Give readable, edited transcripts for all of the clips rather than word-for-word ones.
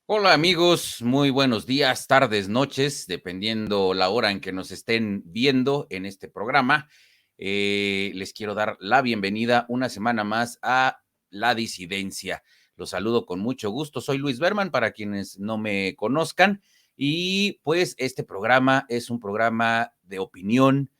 Hola amigos, muy buenos días, tardes, noches, dependiendo la hora en que nos estén viendo en este programa. Les quiero dar la bienvenida una semana más a La Disidencia. Los saludo con mucho gusto. Soy Luis Berman, para quienes no me conozcan. Y pues este programa es un programa de opinión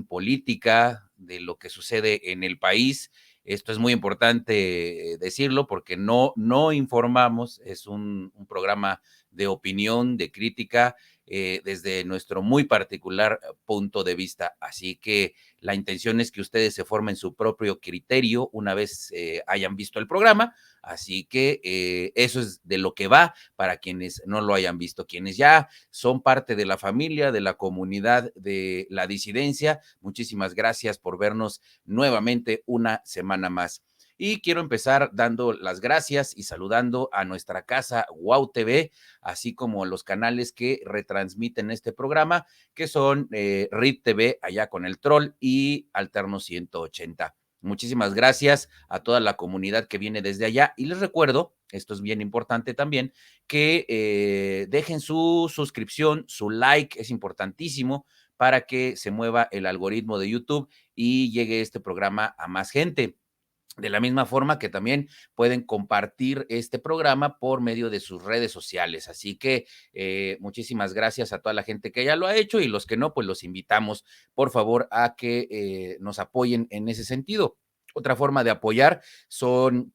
política, de lo que sucede en el país. Esto es muy importante decirlo porque no informamos, es un programa de opinión, de crítica, desde nuestro muy particular punto de vista. Así que la intención es que ustedes se formen su propio criterio una vez hayan visto el programa. Así que eso es de lo que va para quienes no lo hayan visto. Quienes ya son parte de la familia, de la comunidad de la disidencia, muchísimas gracias por vernos nuevamente una semana más. Y quiero empezar dando las gracias y saludando a nuestra casa Wow TV, así como a los canales que retransmiten este programa, que son RIT TV, allá con el Troll, y Alterno 180. Muchísimas gracias a toda la comunidad que viene desde allá. Y les recuerdo, esto es bien importante también, que dejen su suscripción, su like, es importantísimo para que se mueva el algoritmo de YouTube y llegue este programa a más gente. De la misma forma que también pueden compartir este programa por medio de sus redes sociales. Así que muchísimas gracias a toda la gente que ya lo ha hecho, y los que no, pues los invitamos, por favor, a que nos apoyen en ese sentido. Otra forma de apoyar son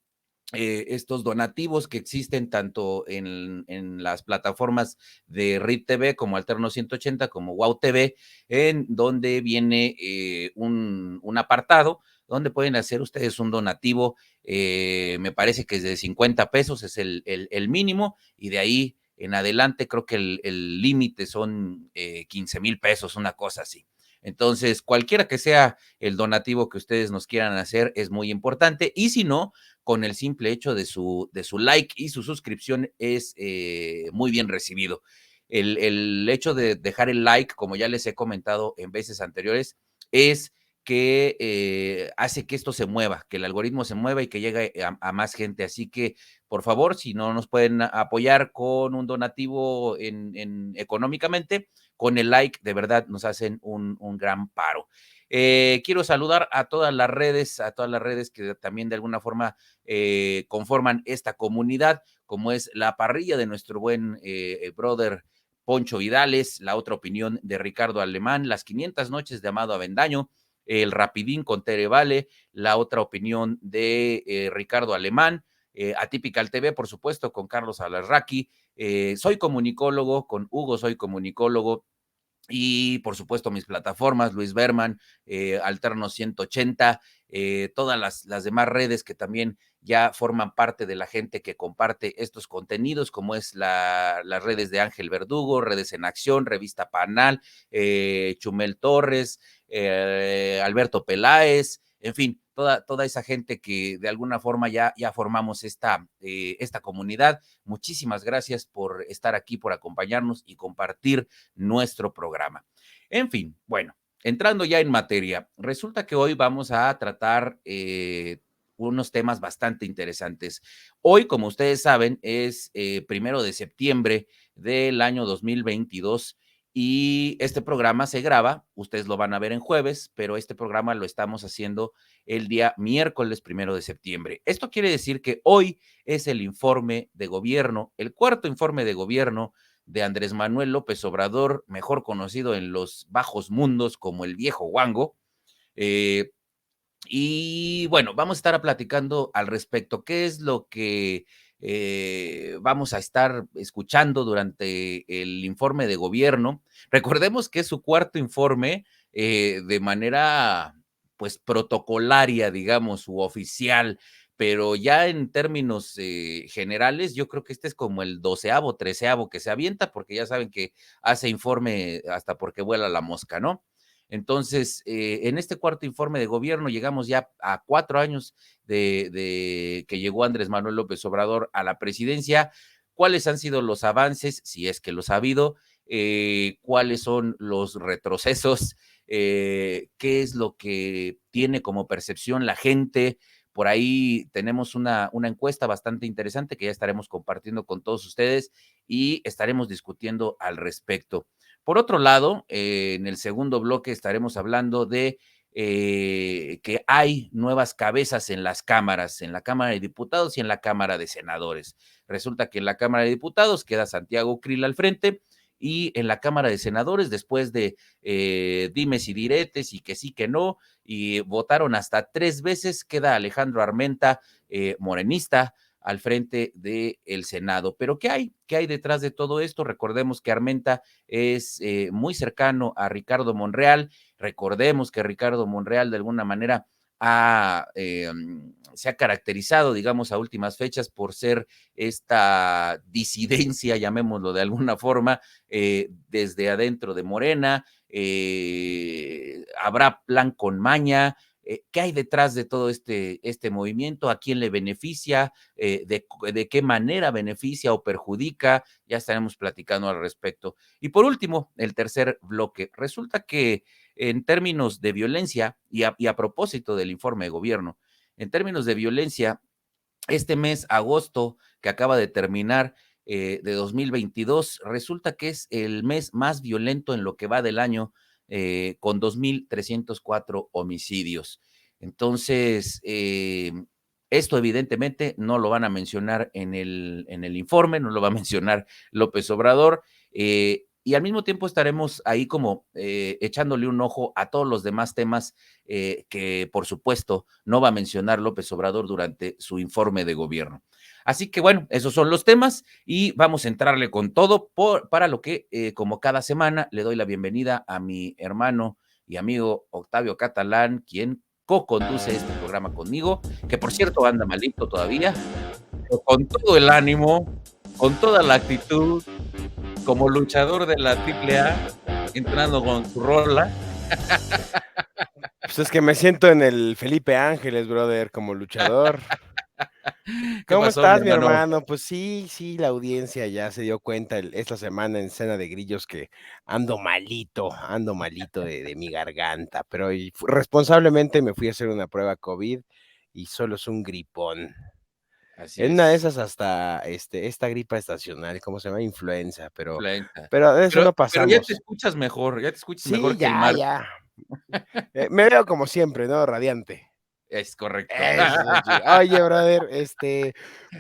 estos donativos que existen tanto en las plataformas de RIT TV como Alterno 180 como Wow TV, en donde viene un apartado donde pueden hacer ustedes un donativo. Me parece que es de 50 pesos, es el mínimo, y de ahí en adelante creo que el límite son 15,000 pesos, una cosa así. Entonces, cualquiera que sea el donativo que ustedes nos quieran hacer es muy importante, y si no, con el simple hecho de su like y su suscripción es muy bien recibido. El hecho de dejar el like, como ya les he comentado en veces anteriores, es que hace que esto se mueva, que el algoritmo se mueva y que llegue a más gente. Así que, por favor, si no nos pueden apoyar con un donativo económicamente, con el like, de verdad nos hacen un gran paro. Quiero saludar a todas las redes que también de alguna forma conforman esta comunidad, como es la parrilla de nuestro buen brother Poncho Vidales, la otra opinión de Ricardo Alemán, las 500 noches de Amado Avendaño, el Rapidín con Tere Vale, la otra opinión de Ricardo Alemán, Atypical TV, por supuesto, con Carlos Alarraqui, Soy Comunicólogo con Hugo Soy Comunicólogo, y por supuesto mis plataformas, Luis Berman, Alterno 180, todas las demás redes que también ya forman parte de la gente que comparte estos contenidos, como es las redes de Ángel Verdugo, Redes en Acción, Revista Panal, Chumel Torres, Alberto Peláez, en fin, toda esa gente que de alguna forma ya formamos esta comunidad. Muchísimas gracias por estar aquí, por acompañarnos y compartir nuestro programa. En fin, bueno, entrando ya en materia, resulta que hoy vamos a tratar unos temas bastante interesantes. Hoy, como ustedes saben, es 1 de septiembre del año 2022, y este programa se graba, ustedes lo van a ver en jueves, pero este programa lo estamos haciendo el día miércoles 1 de septiembre. Esto quiere decir que hoy es el informe de gobierno, el cuarto informe de gobierno de Andrés Manuel López Obrador, mejor conocido en los bajos mundos como el viejo Wango. Eh, y bueno, vamos a estar platicando al respecto. ¿Qué es lo que vamos a estar escuchando durante el informe de gobierno? Recordemos que es su cuarto informe de manera pues protocolaria, digamos, u oficial, pero ya en términos generales, yo creo que este es como el 12º, 13º que se avienta, porque ya saben que hace informe hasta porque vuela la mosca, ¿no? Entonces, en este cuarto informe de gobierno llegamos ya a 4 años de que llegó Andrés Manuel López Obrador a la presidencia. ¿Cuáles han sido los avances, si es que los ha habido? ¿Cuáles son los retrocesos? ¿Qué es lo que tiene como percepción la gente? Por ahí tenemos una encuesta bastante interesante que ya estaremos compartiendo con todos ustedes y estaremos discutiendo al respecto. Por otro lado, en el segundo bloque estaremos hablando de que hay nuevas cabezas en las cámaras, en la Cámara de Diputados y en la Cámara de Senadores. Resulta que en la Cámara de Diputados queda Santiago Krill al frente y en la Cámara de Senadores, después de dimes y diretes y que sí, que no, y votaron hasta 3 veces, queda Alejandro Armenta, morenista, al frente del Senado. Pero ¿qué hay? ¿Qué hay detrás de todo esto? Recordemos que Armenta es muy cercano a Ricardo Monreal. Recordemos que Ricardo Monreal de alguna manera se ha caracterizado, digamos, a últimas fechas por ser esta disidencia, llamémoslo de alguna forma, desde adentro de Morena. Habrá plan con maña. ¿Qué hay detrás de todo este movimiento? ¿A quién le beneficia? ¿De qué manera beneficia o perjudica? Ya estaremos platicando al respecto. Y por último, el tercer bloque. Resulta que en términos de violencia, y a propósito del informe de gobierno, en términos de violencia, este mes, agosto, que acaba de terminar, de 2022, resulta que es el mes más violento en lo que va del año, con 2,304 homicidios. Entonces, esto evidentemente no lo van a mencionar en el informe, no lo va a mencionar López Obrador, y al mismo tiempo estaremos ahí como echándole un ojo a todos los demás temas que por supuesto no va a mencionar López Obrador durante su informe de gobierno. Así que bueno, esos son los temas y vamos a entrarle con todo para lo que, como cada semana, le doy la bienvenida a mi hermano y amigo Octavio Catalán, quien co-conduce este programa conmigo, que por cierto anda malito todavía, pero con todo el ánimo, con toda la actitud, como luchador de la AAA, entrando con su rola. Pues es que me siento en el Felipe Ángeles, brother, como luchador. ¿Qué ¿Cómo pasó, mi estás, mi hermano? hermano? Pues sí, la audiencia ya se dio cuenta esta semana en Cena de Grillos que ando malito de mi garganta, pero responsablemente me fui a hacer una prueba COVID y solo es un gripón. Así En una de es, esas hasta esta gripa estacional, ¿cómo se llama? Influenza, influenza. pero de eso no Pero ya te pasamos. escuchas mejor, ya te escuchas Sí, mejor que el mar. ya. Me veo como siempre, ¿no? Radiante. Es correcto. Eso es oye, brother,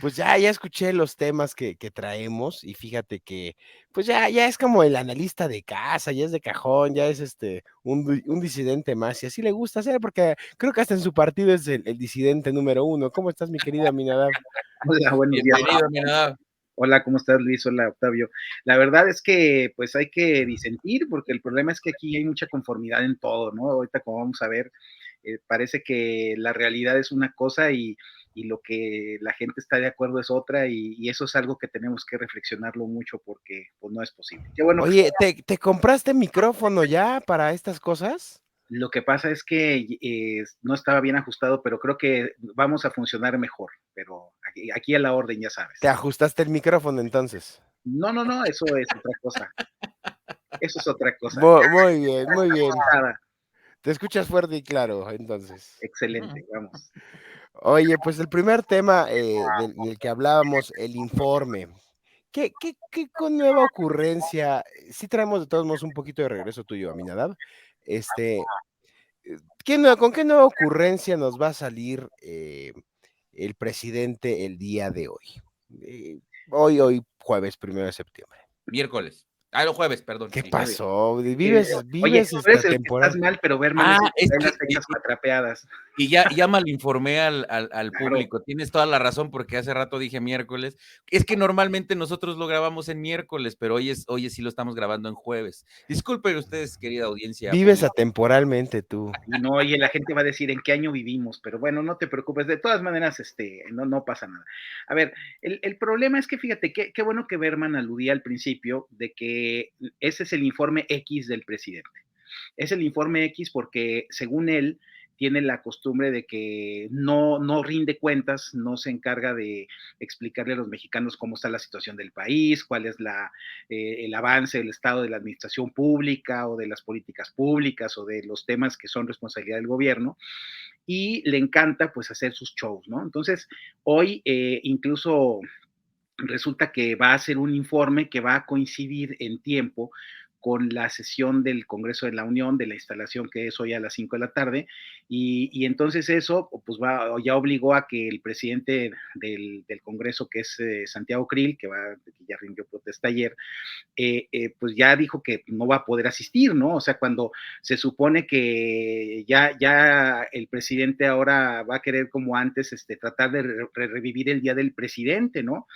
pues ya escuché los temas que traemos y fíjate que, pues ya es como el analista de casa, ya es de cajón, ya es un disidente más, y así le gusta hacer, porque creo que hasta en su partido es el disidente número uno. ¿Cómo estás, mi querido Aminadab? Hola, buenos días. Bienvenido, mi nada. Hola, ¿cómo estás, Luis? Hola, Octavio. La verdad es que, pues, hay que disentir, porque el problema es que aquí hay mucha conformidad en todo, ¿no? Ahorita, como vamos a ver, parece que la realidad es una cosa y lo que la gente está de acuerdo es otra, y eso es algo que tenemos que reflexionarlo mucho porque, pues, no es posible. Qué bueno que Oye, ¿te compraste micrófono ya para estas cosas? lo que pasa es que no estaba bien ajustado, pero creo que vamos a funcionar mejor, pero aquí a la orden, ya ¿Te sabes. ajustaste el micrófono entonces? No, no, no, eso es otra cosa. Eso es otra cosa. Muy bien, Ya muy está bien. ajustada. Te escuchas fuerte y claro, entonces. Excelente, vamos. Oye, pues el primer tema del que hablábamos, el informe. ¿Qué con nueva ocurrencia? Sí traemos de todos modos un poquito de regreso tuyo, Aminadab. Este, ¿Con qué nueva ocurrencia nos va a salir el presidente el día de hoy? Eh, hoy, jueves 1 de septiembre. Miércoles. Ah, no, jueves, perdón, ¿Qué sí. Jueves. pasó? Eh, ¿Vives, Oye, vives tú eres el que estás temporal? mal, pero Berman es Ah, el que es trae que las fechas cuatrapeadas. y ya malinformé al Claro. público. Tienes toda la razón, porque hace rato dije miércoles. Es que normalmente nosotros lo grabamos en miércoles, pero hoy sí lo estamos grabando en jueves. Disculpen ustedes, querida audiencia, Vives público. atemporalmente tú. Y no, oye, la gente va a decir en qué año vivimos, pero bueno, no te preocupes, de todas maneras, no pasa nada. A ver, el problema es que fíjate, qué bueno que Berman aludía al principio de que ese es el informe X del presidente. Es el informe X porque, según él, tiene la costumbre de que no rinde cuentas, no se encarga de explicarle a los mexicanos cómo está la situación del país, cuál es el avance del estado de la administración pública o de las políticas públicas o de los temas que son responsabilidad del gobierno, y le encanta pues hacer sus shows, ¿no? Entonces, hoy incluso resulta que va a hacer un informe que va a coincidir en tiempo con la sesión del Congreso de la Unión, de la instalación que es hoy a las 5 de la tarde, y entonces eso pues ya obligó a que el presidente del Congreso, que es Santiago Krill, que ya rindió protesta ayer, pues ya dijo que no va a poder asistir, ¿no? O sea, cuando se supone que ya el presidente ahora va a querer como antes tratar de revivir el Día del Presidente, ¿no?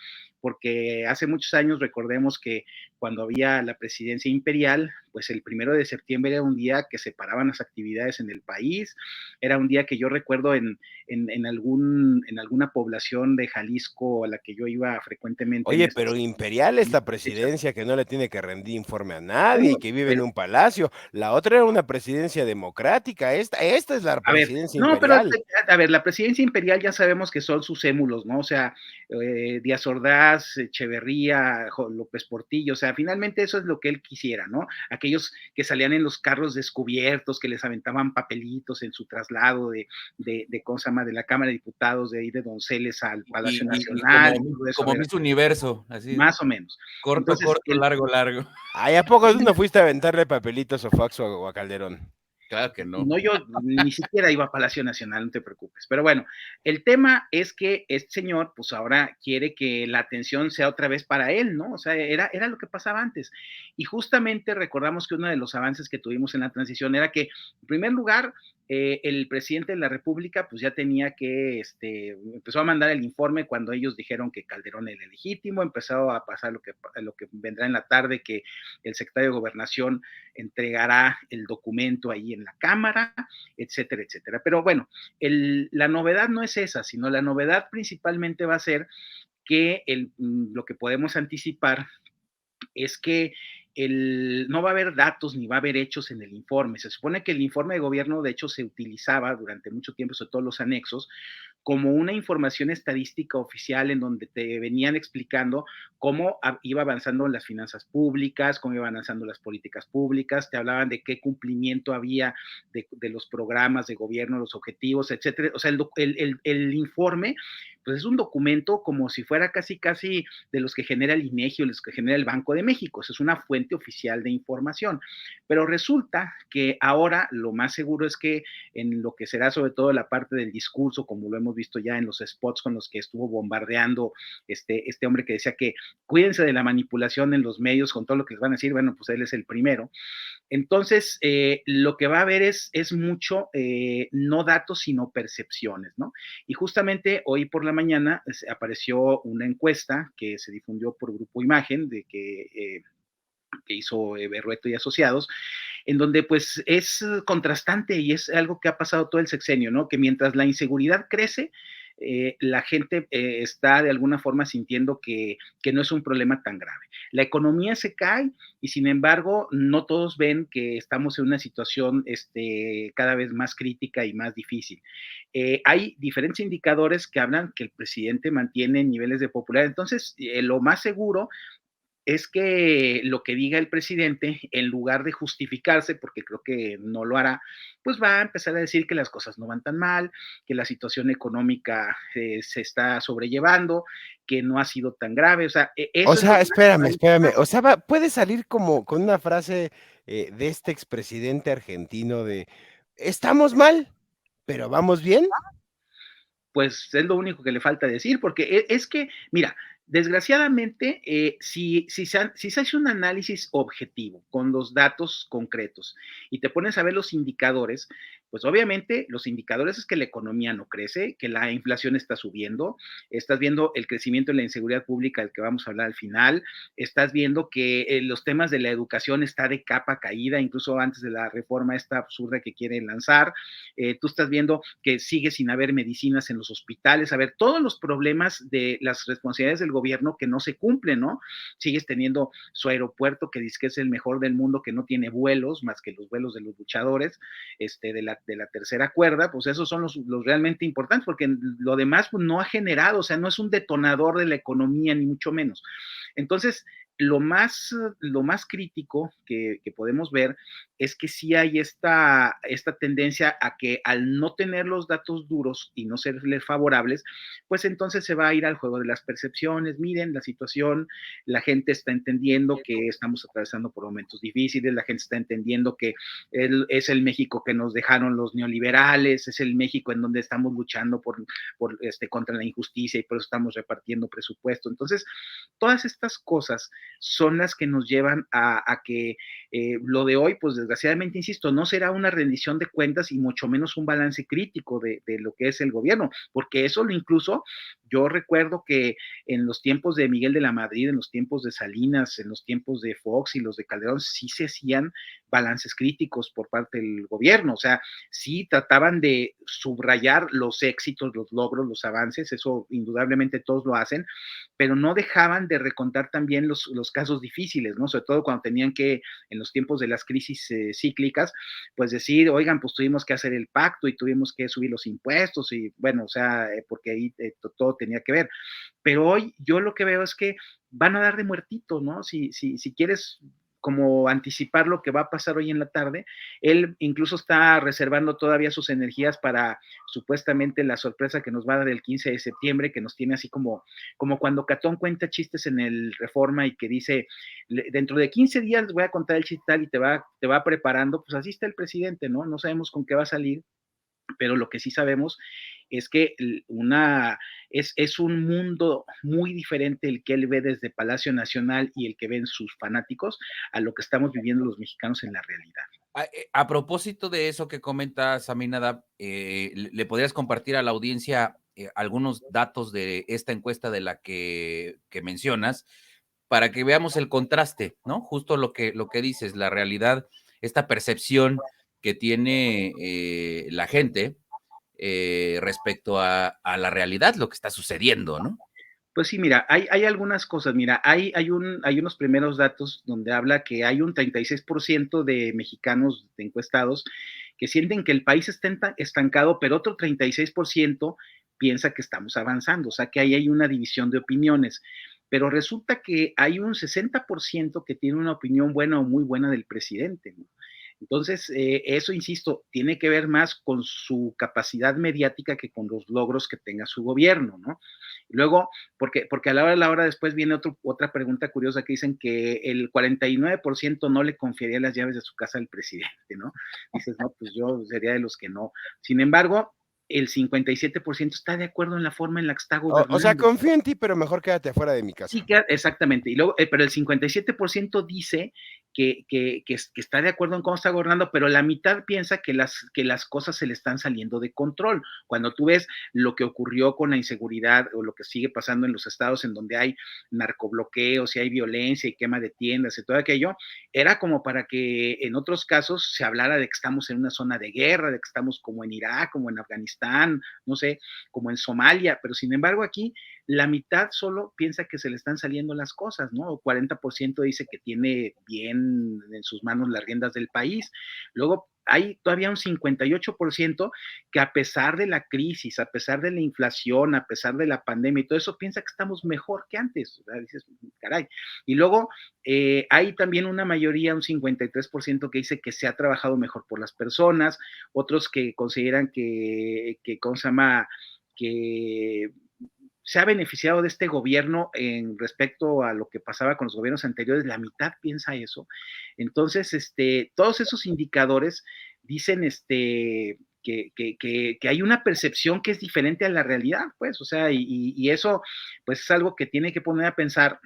Porque hace muchos años recordemos que cuando había la presidencia imperial, pues el 1 de septiembre era un día que se paraban las actividades en el país, era un día que yo recuerdo en alguna población de Jalisco a la que yo iba frecuentemente. Oye, pero imperial es la presidencia que no le tiene que rendir informe a nadie y Bueno, que vive en pero un palacio. La otra era una presidencia democrática. Esta es la a ver, presidencia no, pero imperial. a ver, la presidencia imperial ya sabemos que son sus émulos, ¿no? O sea, Díaz Ordaz, Echeverría, López Portillo, o sea, finalmente eso es lo que él quisiera, ¿no? Aquellos que salían en los carros descubiertos, que les aventaban papelitos en su traslado ¿cómo se llama? De la Cámara de Diputados, de ahí de Donceles al Palacio Y Nacional, y todo eso, a como ver, Miss Universo, así, más o menos. corto, Entonces, corto, largo, largo. Ay, ¿a poco tú no fuiste a aventarle papelitos o fax o a Calderón? Claro que no. no, yo ni siquiera iba a Palacio Nacional, no te preocupes. Pero bueno, el tema es que este señor, pues ahora quiere que la atención sea otra vez para él, ¿no? O sea, era lo que pasaba antes. Y justamente recordamos que uno de los avances que tuvimos en la transición era que, en primer lugar, el presidente de la República, pues ya tenía que, empezó a mandar el informe cuando ellos dijeron que Calderón era legítimo, empezó a pasar lo que vendrá en la tarde, que el secretario de Gobernación entregará el documento ahí en la Cámara, etcétera, etcétera. Pero bueno, la novedad no es esa, sino la novedad principalmente va a ser que lo que podemos anticipar es que no va a haber datos ni va a haber hechos en el informe. Se supone que el informe de gobierno, de hecho, se utilizaba durante mucho tiempo, sobre todo los anexos, como una información estadística oficial en donde te venían explicando cómo iba avanzando las finanzas públicas, cómo iban avanzando las políticas públicas, te hablaban de qué cumplimiento había de los programas de gobierno, los objetivos, etcétera. O sea, el informe, pues es un documento como si fuera casi de los que genera el INEGI o los que genera el Banco de México. Eso es una fuente oficial de información. Pero resulta que ahora lo más seguro es que en lo que será sobre todo la parte del discurso, como lo hemos visto ya en los spots con los que estuvo bombardeando este hombre que decía que cuídense de la manipulación en los medios con todo lo que les van a decir, bueno, pues él es el primero. Entonces, lo que va a haber es mucho, no datos, sino percepciones, ¿no? Y justamente hoy por la mañana apareció una encuesta que se difundió por Grupo Imagen, que hizo Berrueto y Asociados, en donde pues es contrastante y es algo que ha pasado todo el sexenio, ¿no? Que mientras la inseguridad crece, la gente está de alguna forma sintiendo que no es un problema tan grave. La economía se cae y sin embargo no todos ven que estamos en una situación cada vez más crítica y más difícil. Hay diferentes indicadores que hablan que el presidente mantiene niveles de popularidad. Entonces, lo más seguro es que lo que diga el presidente, en lugar de justificarse, porque creo que no lo hará, pues va a empezar a decir que las cosas no van tan mal, que la situación económica se está sobrellevando, que no ha sido tan grave. O sea, O eso es lo sea, más que va a espérame. informar. O sea, puede salir como con una frase de este expresidente argentino de estamos mal, pero vamos bien. Pues es lo único que le falta decir, porque es que, mira, desgraciadamente, si se hace un análisis objetivo con los datos concretos y te pones a ver los indicadores, pues obviamente los indicadores es que la economía no crece, que la inflación está subiendo, estás viendo el crecimiento en la inseguridad pública del que vamos a hablar al final, estás viendo que los temas de la educación está de capa caída, incluso antes de la reforma esta absurda que quieren lanzar, tú estás viendo que sigue sin haber medicinas en los hospitales, a ver, todos los problemas de las responsabilidades del gobierno que no se cumplen, ¿no? Sigues teniendo su aeropuerto que dice que es el mejor del mundo, que no tiene vuelos, más que los vuelos de los luchadores, la tercera cuerda, pues esos son los realmente importantes, porque lo demás pues, no ha generado, o sea, no es un detonador de la economía, ni mucho menos. Entonces, lo más crítico que podemos ver es que sí hay esta tendencia a que al no tener los datos duros y no serles favorables, pues entonces se va a ir al juego de las percepciones. Miren la situación, la gente está entendiendo que estamos atravesando por momentos difíciles, la gente está entendiendo que es el México que nos dejaron los neoliberales, es el México en donde estamos luchando contra la injusticia y por eso estamos repartiendo presupuesto. Entonces, todas estas cosas son las que nos llevan a que lo de hoy, pues desgraciadamente, insisto, no será una rendición de cuentas y mucho menos un balance crítico de lo que es el gobierno, porque eso incluso yo recuerdo que en los tiempos de Miguel de la Madrid, en los tiempos de Salinas, en los tiempos de Fox y los de Calderón, sí se hacían balances críticos por parte del gobierno, o sea, sí trataban de subrayar los éxitos, los logros, los avances, eso indudablemente todos lo hacen, pero no dejaban de recontar también los casos difíciles, ¿no? Sobre todo cuando tenían que, en los tiempos de las crisis cíclicas, pues decir, oigan, pues tuvimos que hacer el pacto y tuvimos que subir los impuestos y bueno, o sea, porque ahí todo tenía que ver. Pero hoy yo lo que veo es que van a dar de muertito, ¿no? Si quieres como anticipar lo que va a pasar hoy en la tarde, él incluso está reservando todavía sus energías para supuestamente la sorpresa que nos va a dar el 15 de septiembre, que nos tiene así como cuando Catón cuenta chistes en el Reforma y que dice, dentro de 15 días les voy a contar el chiste tal y te va preparando, pues así está el presidente, ¿no? No sabemos con qué va a salir, pero lo que sí sabemos es que es un mundo muy diferente el que él ve desde Palacio Nacional y el que ven sus fanáticos a lo que estamos viviendo los mexicanos en la realidad. A propósito de eso que comentas, Aminadab, ¿le podrías compartir a la audiencia algunos datos de esta encuesta de la que mencionas para que veamos el contraste, ¿no? Justo lo que dices, la realidad, esta percepción que tiene la gente respecto a la realidad, lo que está sucediendo, ¿no? Pues sí, mira, hay algunas cosas. Mira, hay unos primeros datos donde habla que hay un 36% de mexicanos encuestados que sienten que el país está estancado, pero otro 36% piensa que estamos avanzando. O sea, que ahí hay una división de opiniones. Pero resulta que hay un 60% que tiene una opinión buena o muy buena del presidente, ¿no? Entonces, eso, insisto, tiene que ver más con su capacidad mediática que con los logros que tenga su gobierno, ¿no? Y luego, porque a la hora después viene otra pregunta curiosa que dicen que el 49% no le confiaría las llaves de su casa al presidente, ¿no? Dices, no, pues yo sería de los que no. Sin embargo, el 57% está de acuerdo en la forma en la que está gobernando. O sea, confío en ti, pero mejor quédate afuera de mi casa. Sí, exactamente. Y luego, pero el 57% dice que está de acuerdo en cómo está gobernando, pero la mitad piensa que las cosas se le están saliendo de control. Cuando tú ves lo que ocurrió con la inseguridad o lo que sigue pasando en los estados en donde hay narcobloqueos y hay violencia y quema de tiendas y todo aquello, era como para que en otros casos se hablara de que estamos en una zona de guerra, de que estamos como en Irak, como en Afganistán, no sé, como en Somalia, pero sin embargo aquí la mitad solo piensa que se le están saliendo las cosas, ¿no? O 40% dice que tiene bien en sus manos las riendas del país. Luego hay todavía un 58% que a pesar de la crisis, a pesar de la inflación, a pesar de la pandemia y todo eso, piensa que estamos mejor que antes. O sea, dices, caray. Y luego hay también una mayoría, un 53% que dice que se ha trabajado mejor por las personas, otros que consideran ¿cómo se llama? Que se ha beneficiado de este gobierno en respecto a lo que pasaba con los gobiernos anteriores, la mitad piensa eso. Entonces, todos esos indicadores dicen que hay una percepción que es diferente a la realidad, pues, o sea, y eso, pues, es algo que tiene que poner a pensar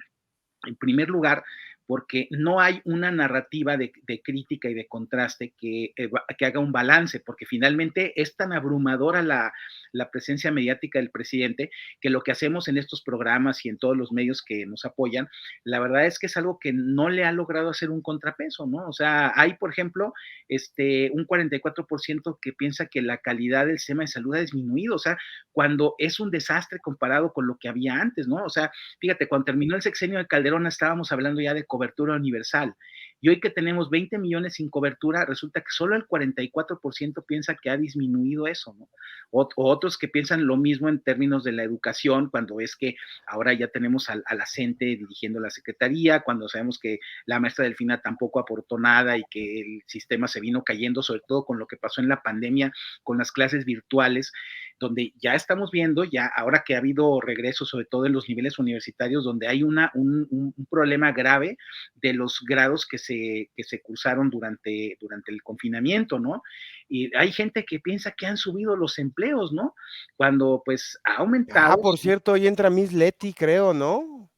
en primer lugar, porque no hay una narrativa de crítica y de contraste que haga un balance, porque finalmente es tan abrumadora la presencia mediática del presidente que lo que hacemos en estos programas y en todos los medios que nos apoyan, la verdad es que es algo que no le ha logrado hacer un contrapeso, ¿no? O sea, hay, por ejemplo, un 44% que piensa que la calidad del sistema de salud ha disminuido, o sea, cuando es un desastre comparado con lo que había antes, ¿no? O sea, fíjate, cuando terminó el sexenio de Calderón estábamos hablando ya de cobertura universal. Y hoy que tenemos 20 millones sin cobertura, resulta que solo el 44% piensa que ha disminuido eso, ¿no? O otros que piensan lo mismo en términos de la educación, cuando es que ahora ya tenemos a la CENTE dirigiendo la secretaría, cuando sabemos que la maestra Delfina tampoco aportó nada y que el sistema se vino cayendo, sobre todo con lo que pasó en la pandemia, con las clases virtuales, donde ya estamos viendo, ya ahora que ha habido regreso, sobre todo en los niveles universitarios, donde hay un problema grave de los grados que se cursaron durante el confinamiento, ¿no? Y hay gente que piensa que han subido los empleos, ¿no? Cuando pues ha aumentado. Por cierto, hoy entra Miss Leti, creo, ¿no?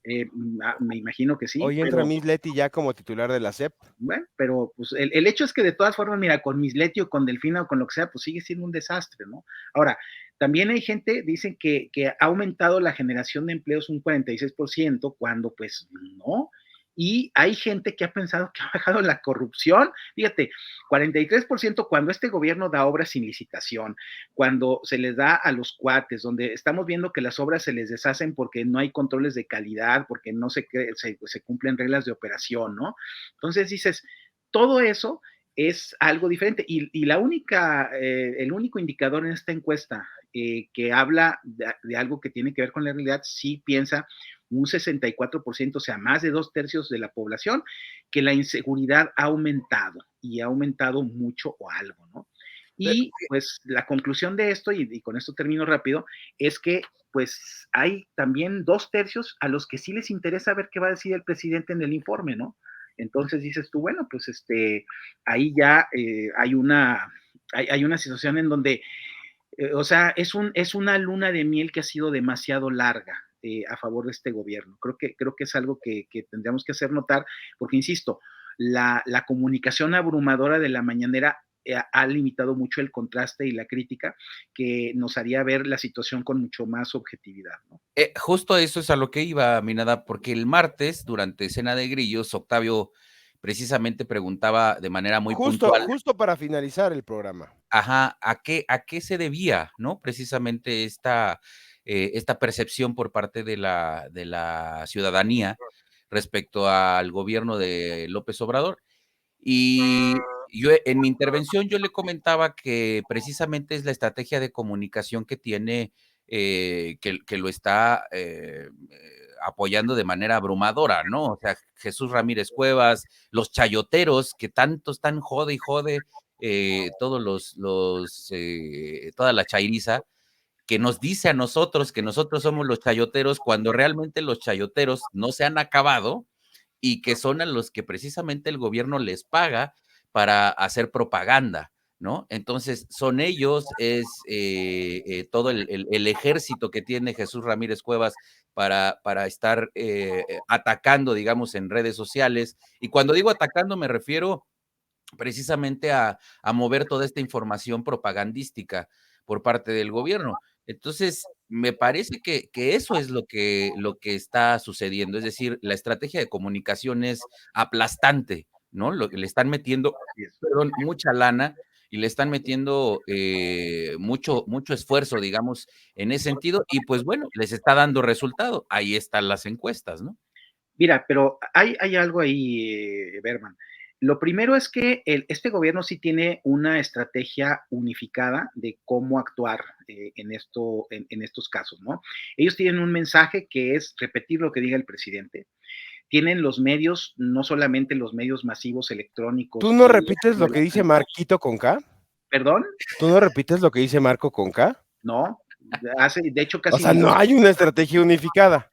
Me imagino que sí, Hoy entra Miss Leti ya como titular de la SEP. bueno, pero pues el hecho es que de todas formas, mira, con Misleti o con Delfina o con lo que sea, pues sigue siendo un desastre, ¿no? Ahora, también hay gente, dicen que ha aumentado la generación de empleos un 46%, cuando pues no. Y hay gente que ha pensado que ha bajado la corrupción. Fíjate, 43% cuando este gobierno da obras sin licitación, cuando se les da a los cuates, donde estamos viendo que las obras se les deshacen porque no hay controles de calidad, porque no se cumplen reglas de operación, ¿no? Entonces dices, todo eso es algo diferente. Y la única, el único indicador en esta encuesta que habla de algo que tiene que ver con la realidad, sí piensa un 64%, o sea, más de 2/3 de la población, que la inseguridad ha aumentado y ha aumentado mucho o algo, ¿no? Y pues la conclusión de esto, y con esto termino rápido, es que pues hay también 2/3 a los que sí les interesa ver qué va a decir el presidente en el informe, ¿no? Entonces dices tú, bueno, pues ahí ya hay una situación en donde, o sea, es una luna de miel que ha sido demasiado larga a favor de este gobierno. Creo que es algo que tendríamos que hacer notar, porque insisto, la comunicación abrumadora de la mañanera ha limitado mucho el contraste y la crítica que nos haría ver la situación con mucho más objetividad, ¿no? Justo eso es a lo que iba, Minada, porque el martes, durante Cena de Grillos, Octavio precisamente preguntaba de manera muy puntual. Justo para finalizar el programa. Ajá, ¿a qué se debía, no? Precisamente esta percepción por parte de la ciudadanía respecto al gobierno de López Obrador. Y yo, en mi intervención, yo le comentaba que precisamente es la estrategia de comunicación que tiene, que lo está apoyando de manera abrumadora, ¿no? O sea, Jesús Ramírez Cuevas, los chayoteros que tanto están jode y jode, toda la chairiza, que nos dice a nosotros que nosotros somos los chayoteros, cuando realmente los chayoteros no se han acabado y que son a los que precisamente el gobierno les paga para hacer propaganda, ¿no? Entonces, son ellos, es todo el ejército que tiene Jesús Ramírez Cuevas para estar atacando, digamos, en redes sociales. Y cuando digo atacando, me refiero precisamente a mover toda esta información propagandística por parte del gobierno. Entonces, me parece que eso es lo que está sucediendo, es decir, la estrategia de comunicación es aplastante, ¿no? Lo que le están metiendo, perdón, mucha lana y le están metiendo mucho esfuerzo, digamos, en ese sentido, y pues bueno, les está dando resultado. Ahí están las encuestas, ¿no? Mira, pero hay algo ahí, Berman. Lo primero es que este gobierno sí tiene una estrategia unificada de cómo actuar en estos casos, ¿no? Ellos tienen un mensaje que es repetir lo que diga el presidente. Tienen los medios, no solamente los medios masivos ¿Tú electrónicos no o repites lo que dice electrónicos. Marquito con K? ¿Perdón? ¿Tú no repites lo que dice Marco con K? No, de hecho O casi sea, ni no lo. hay una estrategia unificada.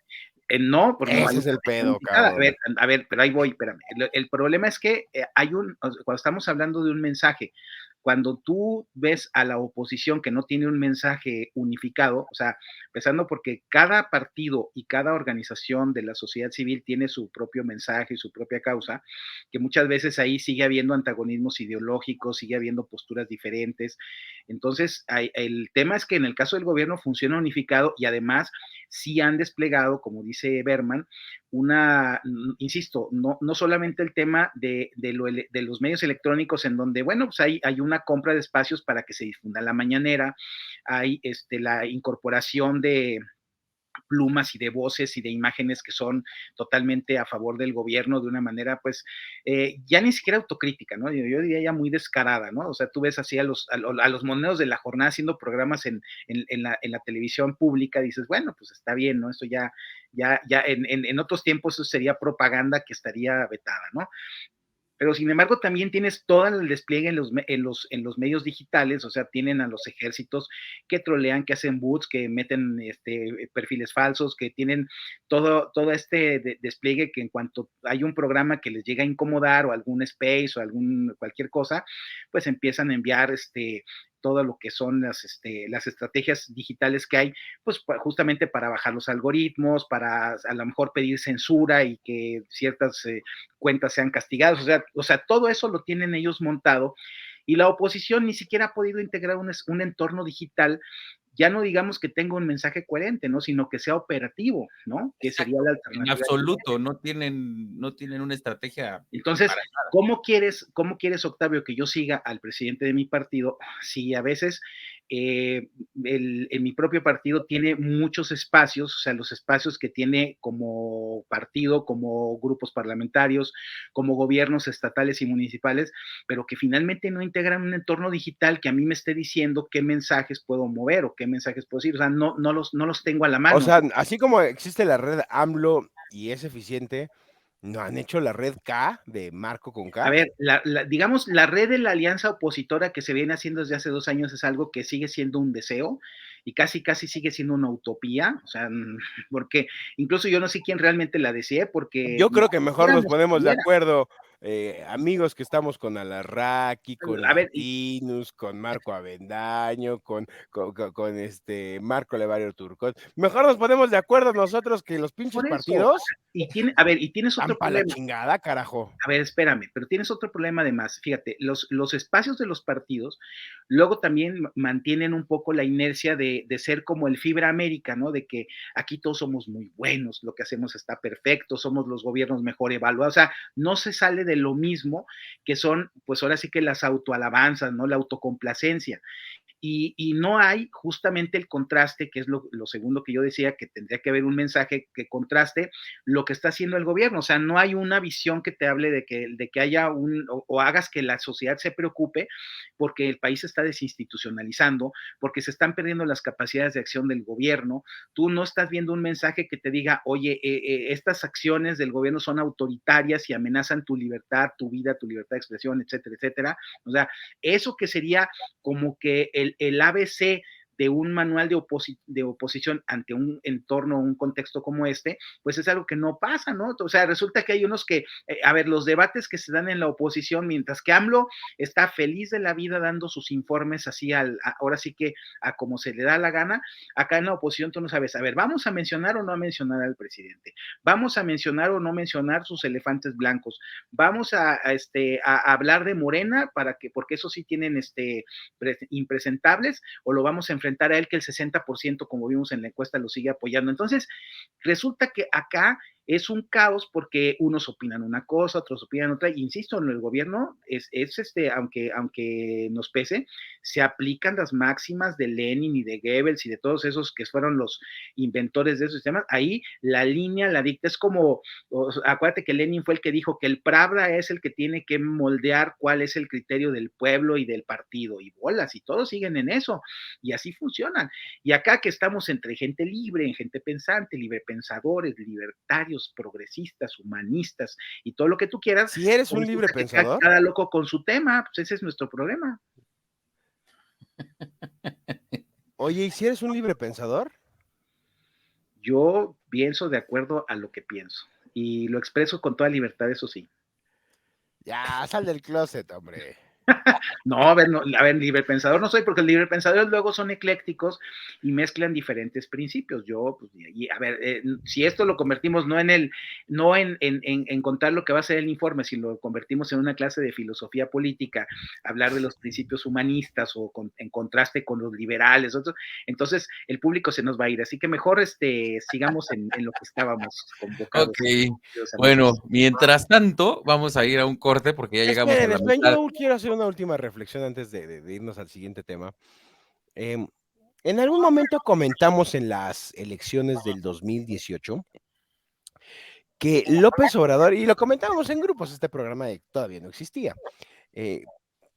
No, porque no hay Ese es una el estrategia pedo, unificada. cabrón. A ver, pero ahí voy, espérame. El problema es que cuando estamos hablando de un mensaje, cuando tú ves a la oposición que no tiene un mensaje unificado, o sea, empezando porque cada partido y cada organización de la sociedad civil tiene su propio mensaje y su propia causa, que muchas veces ahí sigue habiendo antagonismos ideológicos, sigue habiendo posturas diferentes. Entonces, el tema es que en el caso del gobierno funciona unificado y además sí han desplegado, como dice Berman, insisto, no solamente el tema de los medios electrónicos en donde, bueno, pues hay una compra de espacios para que se difunda la mañanera, hay la incorporación plumas y de voces y de imágenes que son totalmente a favor del gobierno de una manera, pues, ya ni siquiera autocrítica, ¿no? Yo diría ya muy descarada, ¿no? O sea, tú ves así a los moneros de la jornada haciendo programas en la televisión pública, dices, bueno, pues está bien, ¿no? Esto ya en otros tiempos eso sería propaganda que estaría vetada, ¿no? Pero sin embargo también tienes todo el despliegue en los medios digitales, o sea, tienen a los ejércitos que trolean, que hacen boots, que meten perfiles falsos, que tienen todo este despliegue que en cuanto hay un programa que les llega a incomodar o algún space o cualquier cosa, pues empiezan a enviar todo lo que son las estrategias digitales que hay, pues justamente para bajar los algoritmos, para a lo mejor pedir censura y que ciertas cuentas sean castigadas, o sea, todo eso lo tienen ellos montado y la oposición ni siquiera ha podido integrar un entorno digital, ya no digamos que tenga un mensaje coherente, ¿no? Sino que sea operativo, ¿no? Que sería la alternativa. En absoluto, no tienen una estrategia. Entonces, ¿cómo quieres, Octavio, que yo siga al presidente de mi partido si a veces en mi propio partido tiene muchos espacios, o sea, los espacios que tiene como partido, como grupos parlamentarios, como gobiernos estatales y municipales, pero que finalmente no integran un entorno digital que a mí me esté diciendo qué mensajes puedo mover o qué mensajes puedo decir? O sea, no los tengo a la mano. O sea, así como existe la red AMLO y es eficiente, ¿no han hecho la red K de Marco con K? A ver, digamos, la red de la alianza opositora que se viene haciendo desde hace 2 años es algo que sigue siendo un deseo y casi sigue siendo una utopía, o sea, porque incluso yo no sé quién realmente la desee, porque yo creo que mejor nos ponemos de pudiera. acuerdo, amigos que estamos con Alarraqui, con A ver, Latinus, con Marco Avendaño, con Marco Levario Turcot. Mejor nos ponemos de acuerdo nosotros que los pinches por eso, partidos y tienes están otro pa' la problema. chingada, carajo. A ver, espérame, pero tienes otro problema además. Fíjate, los espacios de los partidos luego también mantienen un poco la inercia de ser como el Fibra América, ¿no? De que aquí todos somos muy buenos, lo que hacemos está perfecto, somos los gobiernos mejor evaluados. O sea, no se sale de lo mismo que son, pues ahora sí que las autoalabanzas, ¿no? La autocomplacencia. Y no hay justamente el contraste, que es lo segundo que yo decía, que tendría que haber un mensaje que contraste lo que está haciendo el gobierno. O sea, no hay una visión que te hable de que haya o hagas que la sociedad se preocupe porque el país se está desinstitucionalizando, porque se están perdiendo las capacidades de acción del gobierno. Tú no estás viendo un mensaje que te diga, oye, estas acciones del gobierno son autoritarias y amenazan tu libertad, tu vida, tu libertad de expresión, etcétera, etcétera. O sea, eso que sería como que el ABC de un manual de oposición ante un entorno, un contexto como este, pues es algo que no pasa, ¿no? O sea, resulta que hay unos que, a ver, los debates que se dan en la oposición, mientras que AMLO está feliz de la vida dando sus informes así, ahora sí que a como se le da la gana, acá en la oposición tú no sabes, a ver, ¿vamos a mencionar o no a mencionar al presidente? ¿Vamos a mencionar o no mencionar sus elefantes blancos? ¿Vamos a hablar de Morena porque eso sí tienen impresentables, o lo vamos a enfrentar a él que el 60%, como vimos en la encuesta, lo sigue apoyando? Entonces, resulta que acá es un caos porque unos opinan una cosa, otros opinan otra, y insisto, en el gobierno aunque nos pese, se aplican las máximas de Lenin y de Goebbels y de todos esos que fueron los inventores de esos sistemas. Ahí la línea la dicta, es como, acuérdate que Lenin fue el que dijo que el Pravda es el que tiene que moldear cuál es el criterio del pueblo y del partido, y bolas, y todos siguen en eso, y así funcionan. Y acá que estamos entre gente libre, gente pensante, librepensadores, libertarios, progresistas, humanistas y todo lo que tú quieras. Si eres un libre pensador. Cada loco con su tema, pues ese es nuestro problema. Oye, ¿y si eres un libre pensador? Yo pienso de acuerdo a lo que pienso y lo expreso con toda libertad, eso sí. Ya, sal del closet, hombre. No, a ver, libre pensador no soy, porque los libre pensadores luego son eclécticos y mezclan diferentes principios. Yo, pues, a ver, si esto lo convertimos no en contar lo que va a ser el informe, si lo convertimos en una clase de filosofía política, hablar de los principios humanistas o en contraste con los liberales, entonces el público se nos va a ir. Así que mejor sigamos en lo que estábamos convocados. Ok, bueno, mientras tanto, vamos a ir a un corte porque ya llegamos a la mitad. Yo quiero hacer una última reflexión antes de irnos al siguiente tema. En algún momento comentamos en las elecciones del 2018 que López Obrador, y lo comentábamos en grupos, este programa todavía no existía, eh,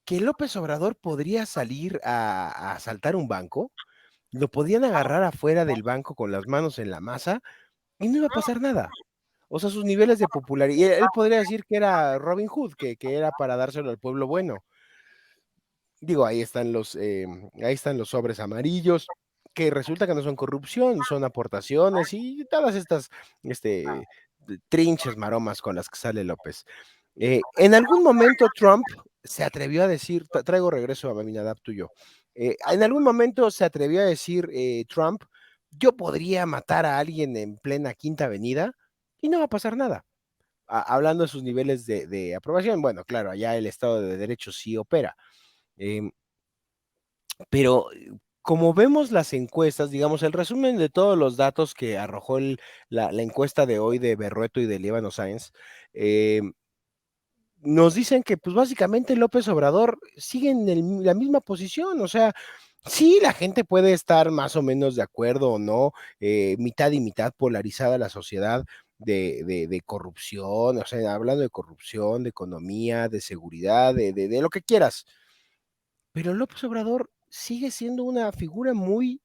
que López Obrador podría salir a asaltar un banco, lo podían agarrar afuera del banco con las manos en la masa y no iba a pasar nada. O sea, sus niveles de popularidad, él podría decir que era Robin Hood, que era para dárselo al pueblo bueno. Digo, ahí están los sobres amarillos, que resulta que no son corrupción, son aportaciones y todas estas este, trinches maromas con las que sale López. En algún momento Trump se atrevió a decir, traigo regreso a Aminadab tuyo, en algún momento se atrevió a decir Trump, yo podría matar a alguien en plena Quinta Avenida y no va a pasar nada. Hablando de sus niveles de aprobación, bueno, claro, allá el Estado de Derecho sí opera. Em, pero como vemos las encuestas, digamos, el resumen de todos los datos que arrojó la encuesta de hoy de Berrueto y de Líbano Sáenz, nos dicen que pues básicamente López Obrador sigue en la misma posición, o sea, sí, la gente puede estar más o menos de acuerdo o no, mitad y mitad polarizada la sociedad de corrupción, o sea, hablando de corrupción, de economía, de seguridad, de lo que quieras, pero López Obrador sigue siendo una figura muy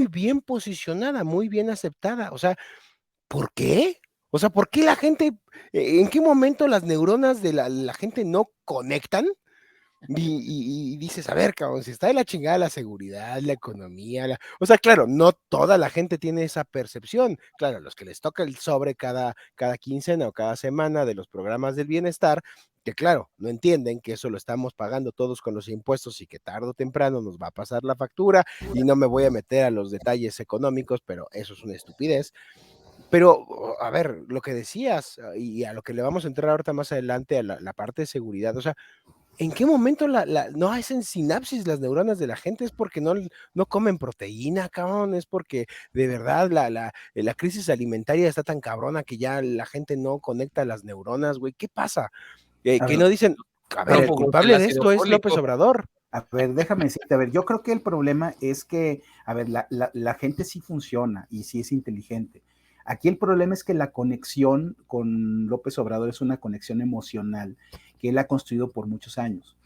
bien posicionada, muy bien aceptada. O sea, ¿por qué? O sea, ¿por qué la gente, en qué momento las neuronas de la gente no conectan? Y dices, a ver, cabrón, si está de la chingada la seguridad, la economía, o sea, claro, no toda la gente tiene esa percepción. Claro, los que les toca el sobre cada quincena o cada semana de los programas del bienestar, que claro, no entienden que eso lo estamos pagando todos con los impuestos y que tarde o temprano nos va a pasar la factura y no me voy a meter a los detalles económicos, pero eso es una estupidez. Pero, a ver, lo que decías y a lo que le vamos a entrar ahorita más adelante a la parte de seguridad, o sea, ¿en qué momento no hacen sinapsis las neuronas de la gente? Es porque no comen proteína, cabrón, es porque de verdad la crisis alimentaria está tan cabrona que ya la gente no conecta las neuronas, güey. ¿Qué pasa? A Que ver, no dicen, a ver, el El culpable de ácido esto es López fólico. Obrador. a ver, déjame decirte, a ver, yo creo que el problema es que, a ver, la gente sí funciona y sí es inteligente. Aquí el problema es que la conexión con López Obrador es una conexión emocional que él ha construido por muchos años.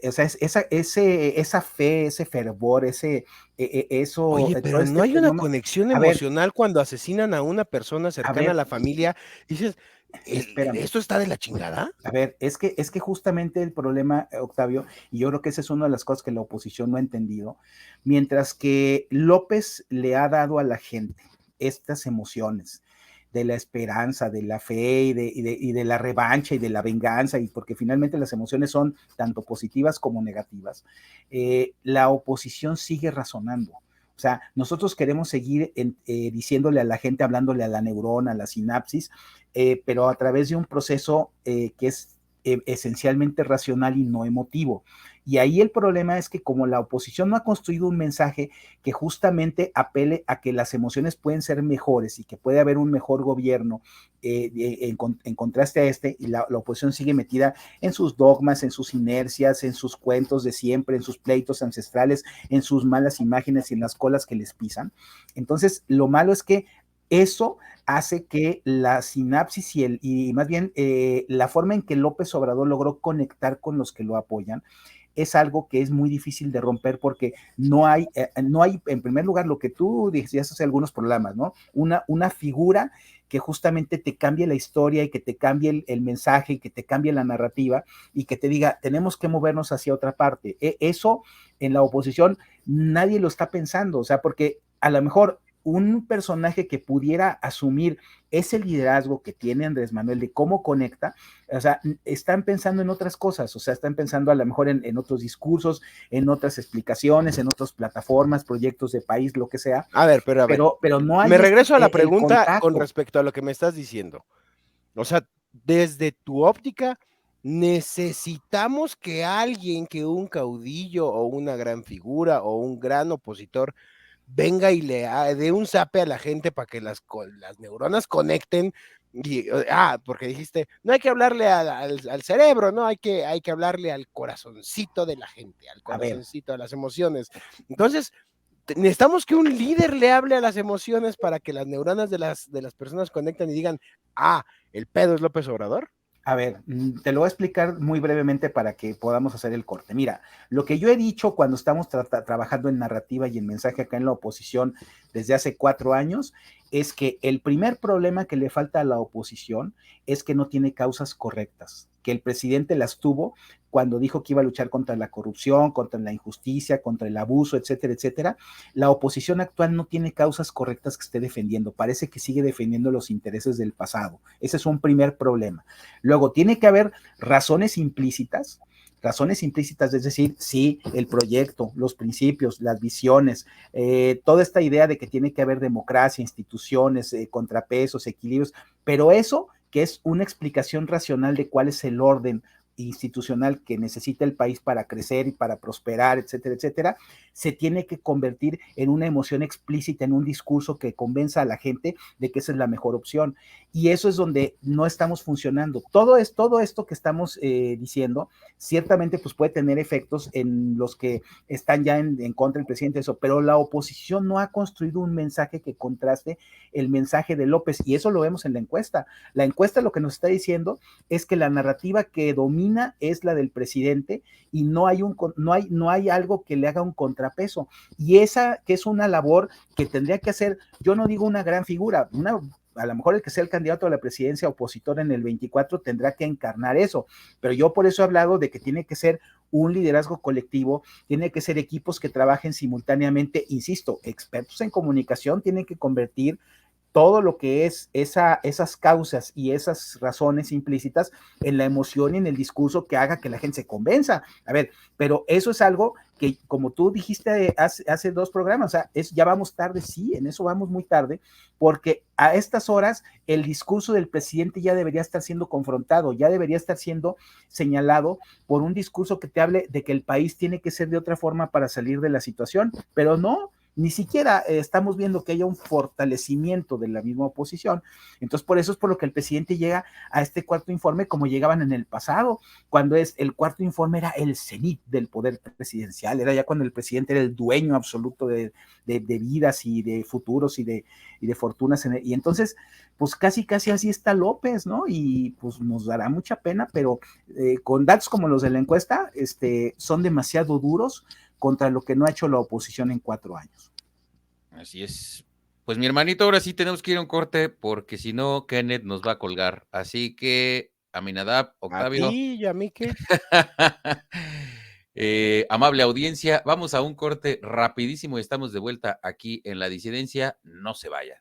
O sea, esa fe, ese fervor, Oye, todo pero no este hay una fenómeno. conexión A ver, emocional cuando asesinan a una persona a cercana a ver, la familia y dices, espérame. ¿esto está de la chingada? A ver, es que justamente el problema, Octavio, y yo creo que esa es una de las cosas que la oposición no ha entendido, mientras que López le ha dado a la gente estas emociones de la esperanza, de la fe y de la revancha y de la venganza, y porque finalmente las emociones son tanto positivas como negativas, la oposición sigue razonando. O sea, nosotros queremos seguir diciéndole a la gente, hablándole a la neurona, a la sinapsis, pero a través de un proceso que es esencialmente racional y no emotivo. Y ahí el problema es que como la oposición no ha construido un mensaje que justamente apele a que las emociones pueden ser mejores y que puede haber un mejor gobierno en contraste a este, y la oposición sigue metida en sus dogmas, en sus inercias, en sus cuentos de siempre, en sus pleitos ancestrales, en sus malas imágenes y en las colas que les pisan. Entonces, lo malo es que eso hace que la sinapsis y más bien la forma en que López Obrador logró conectar con los que lo apoyan es algo que es muy difícil de romper porque no hay en primer lugar, lo que tú decías hace algunos programas, ¿no? Una figura que justamente te cambie la historia y que te cambie el mensaje y que te cambie la narrativa y que te diga, tenemos que movernos hacia otra parte. Eso en la oposición nadie lo está pensando, o sea, porque a lo mejor un personaje que pudiera asumir ese liderazgo que tiene Andrés Manuel de cómo conecta, o sea, están pensando en otras cosas, o sea, están pensando a lo mejor en otros discursos, en otras explicaciones, en otras plataformas, proyectos de país, lo que sea, A ver, pero a ver, pero no me hay regreso a la el pregunta con contacto. respecto a lo que me estás diciendo. O sea, desde tu óptica, necesitamos que alguien, que un caudillo o una gran figura o un gran opositor venga y le dé un zape a la gente para que las neuronas conecten. Porque dijiste, no hay que hablarle al cerebro, ¿no? Hay que hablarle al corazoncito de la gente, al corazoncito de las emociones. Entonces, necesitamos que un líder le hable a las emociones para que las neuronas de las personas conecten y digan, el pedo es López Obrador. A ver, te lo voy a explicar muy brevemente para que podamos hacer el corte. Mira, lo que yo he dicho cuando estamos trabajando en narrativa y en mensaje acá en la oposición desde hace 4 años es que el primer problema que le falta a la oposición es que no tiene causas correctas, que el presidente las tuvo cuando dijo que iba a luchar contra la corrupción, contra la injusticia, contra el abuso, etcétera, etcétera. La oposición actual no tiene causas correctas que esté defendiendo, parece que sigue defendiendo los intereses del pasado. Ese es un primer problema. Luego, tiene que haber razones implícitas, es decir, sí, el proyecto, los principios, las visiones, toda esta idea de que tiene que haber democracia, instituciones, contrapesos, equilibrios, pero eso que es una explicación racional de cuál es el orden institucional que necesita el país para crecer y para prosperar, etcétera, etcétera, se tiene que convertir en una emoción explícita, en un discurso que convenza a la gente de que esa es la mejor opción. Y eso es donde no estamos funcionando. Todo esto que estamos diciendo, ciertamente pues puede tener efectos en los que están ya en contra del presidente, eso, pero la oposición no ha construido un mensaje que contraste el mensaje de López, y eso lo vemos en la encuesta. La encuesta lo que nos está diciendo es que la narrativa que domina es la del presidente y no hay algo que le haga un contrapeso. Y esa que es una labor que tendría que hacer, yo no digo una gran figura, a lo mejor el que sea el candidato a la presidencia opositor en el 24 tendrá que encarnar eso, pero yo por eso he hablado de que tiene que ser un liderazgo colectivo, tiene que ser equipos que trabajen simultáneamente, insisto, expertos en comunicación tienen que convertir todo lo que es esas causas y esas razones implícitas en la emoción y en el discurso que haga que la gente se convenza. A ver, pero eso es algo que, como tú dijiste hace 2 programas, o sea, ya vamos tarde, sí, en eso vamos muy tarde, porque a estas horas el discurso del presidente ya debería estar siendo confrontado, ya debería estar siendo señalado por un discurso que te hable de que el país tiene que ser de otra forma para salir de la situación, pero no, ni siquiera estamos viendo que haya un fortalecimiento de la misma oposición. Entonces, por eso es por lo que el presidente llega a este cuarto informe como llegaban en el pasado, cuando el cuarto informe era el cenit del poder presidencial, era ya cuando el presidente era el dueño absoluto de vidas y de futuros y de fortunas. Y entonces, pues casi así está López, ¿no? Y pues nos dará mucha pena, pero con datos como los de la encuesta, son demasiado duros contra lo que no ha hecho la oposición en 4 años. Así es. Pues mi hermanito, ahora sí tenemos que ir a un corte, porque si no, Kenneth nos va a colgar. Así que, Aminadab, Octavio. ¿A ti y a mí qué? Amable audiencia, vamos a un corte rapidísimo y estamos de vuelta aquí en La Disidencia. No se vayan.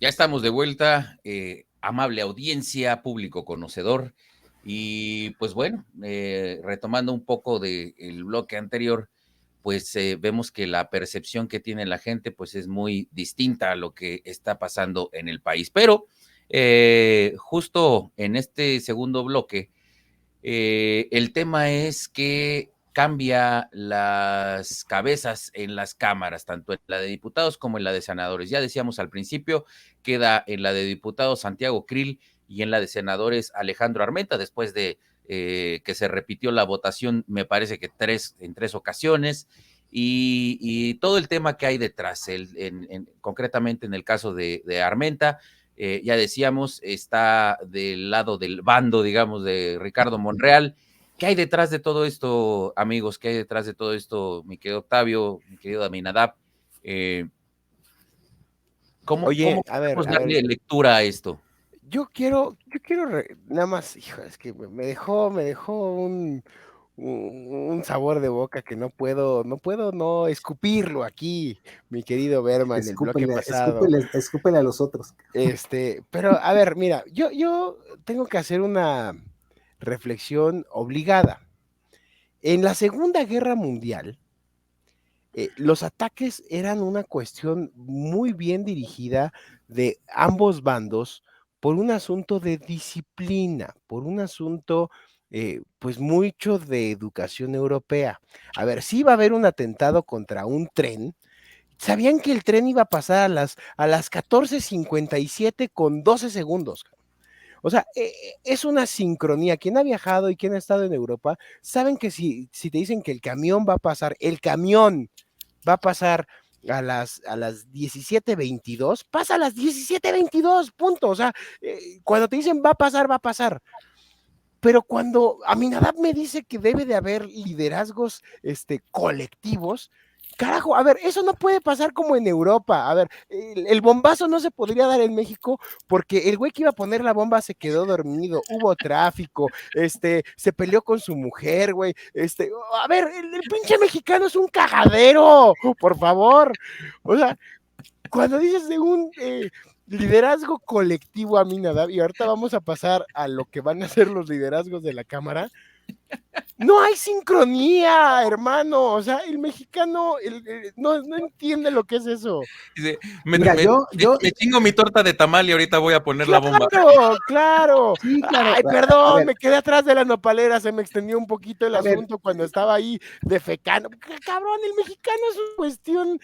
Ya estamos de vuelta, amable audiencia, público conocedor, y pues bueno, retomando un poco del bloque anterior, pues vemos que la percepción que tiene la gente pues es muy distinta a lo que está pasando en el país, pero justo en este segundo bloque, el tema es que cambia las cabezas en las cámaras, tanto en la de diputados como en la de senadores. Ya decíamos al principio, queda en la de diputados Santiago Krill y en la de senadores Alejandro Armenta, después de que se repitió la votación, me parece que en 3 ocasiones, y todo el tema que hay detrás, concretamente en el caso de Armenta, ya decíamos, está del lado del bando, digamos, de Ricardo Monreal. ¿Qué hay detrás de todo esto, amigos? ¿Qué hay detrás de todo esto, mi querido Octavio, mi querido Aminadab? ¿Cómo podemos darle lectura a esto? Yo quiero nada más, hijo, es que me dejó un sabor de boca que no puedo no escupirlo aquí, mi querido Berman, el bloque pasado. Escúpele a los otros. Pero a ver, mira, yo tengo que hacer una reflexión obligada. En la Segunda Guerra Mundial, los ataques eran una cuestión muy bien dirigida de ambos bandos por un asunto de disciplina, por un asunto, pues mucho de educación europea. A ver, si iba a haber un atentado contra un tren, sabían que el tren iba a pasar a las 14:57 con 12 segundos. O sea, es una sincronía. Quien ha viajado y quien ha estado en Europa, saben que si te dicen que el camión va a pasar, el camión va a pasar a las 17:22, pasa a las 17:22, punto. O sea, cuando te dicen va a pasar, va a pasar. Pero cuando Aminadab me dice que debe de haber liderazgos colectivos, carajo, a ver, eso no puede pasar como en Europa. A ver, el bombazo no se podría dar en México porque el güey que iba a poner la bomba se quedó dormido, hubo tráfico, se peleó con su mujer, güey. A ver, el pinche mexicano es un cagadero, por favor. O sea, cuando dices de un liderazgo colectivo, Aminadab, y ahorita vamos a pasar a lo que van a ser los liderazgos de la Cámara, no hay sincronía, hermano. O sea, el mexicano no entiende lo que es eso. Dice, Mira, me chingo mi torta de tamal y ahorita voy a poner la bomba. Claro, claro. sí, claro. Ay, A perdón, ver, me quedé atrás de la nopalera, se me extendió un poquito el a ver, asunto cuando estaba ahí defecando. Cabrón, el mexicano es una cuestión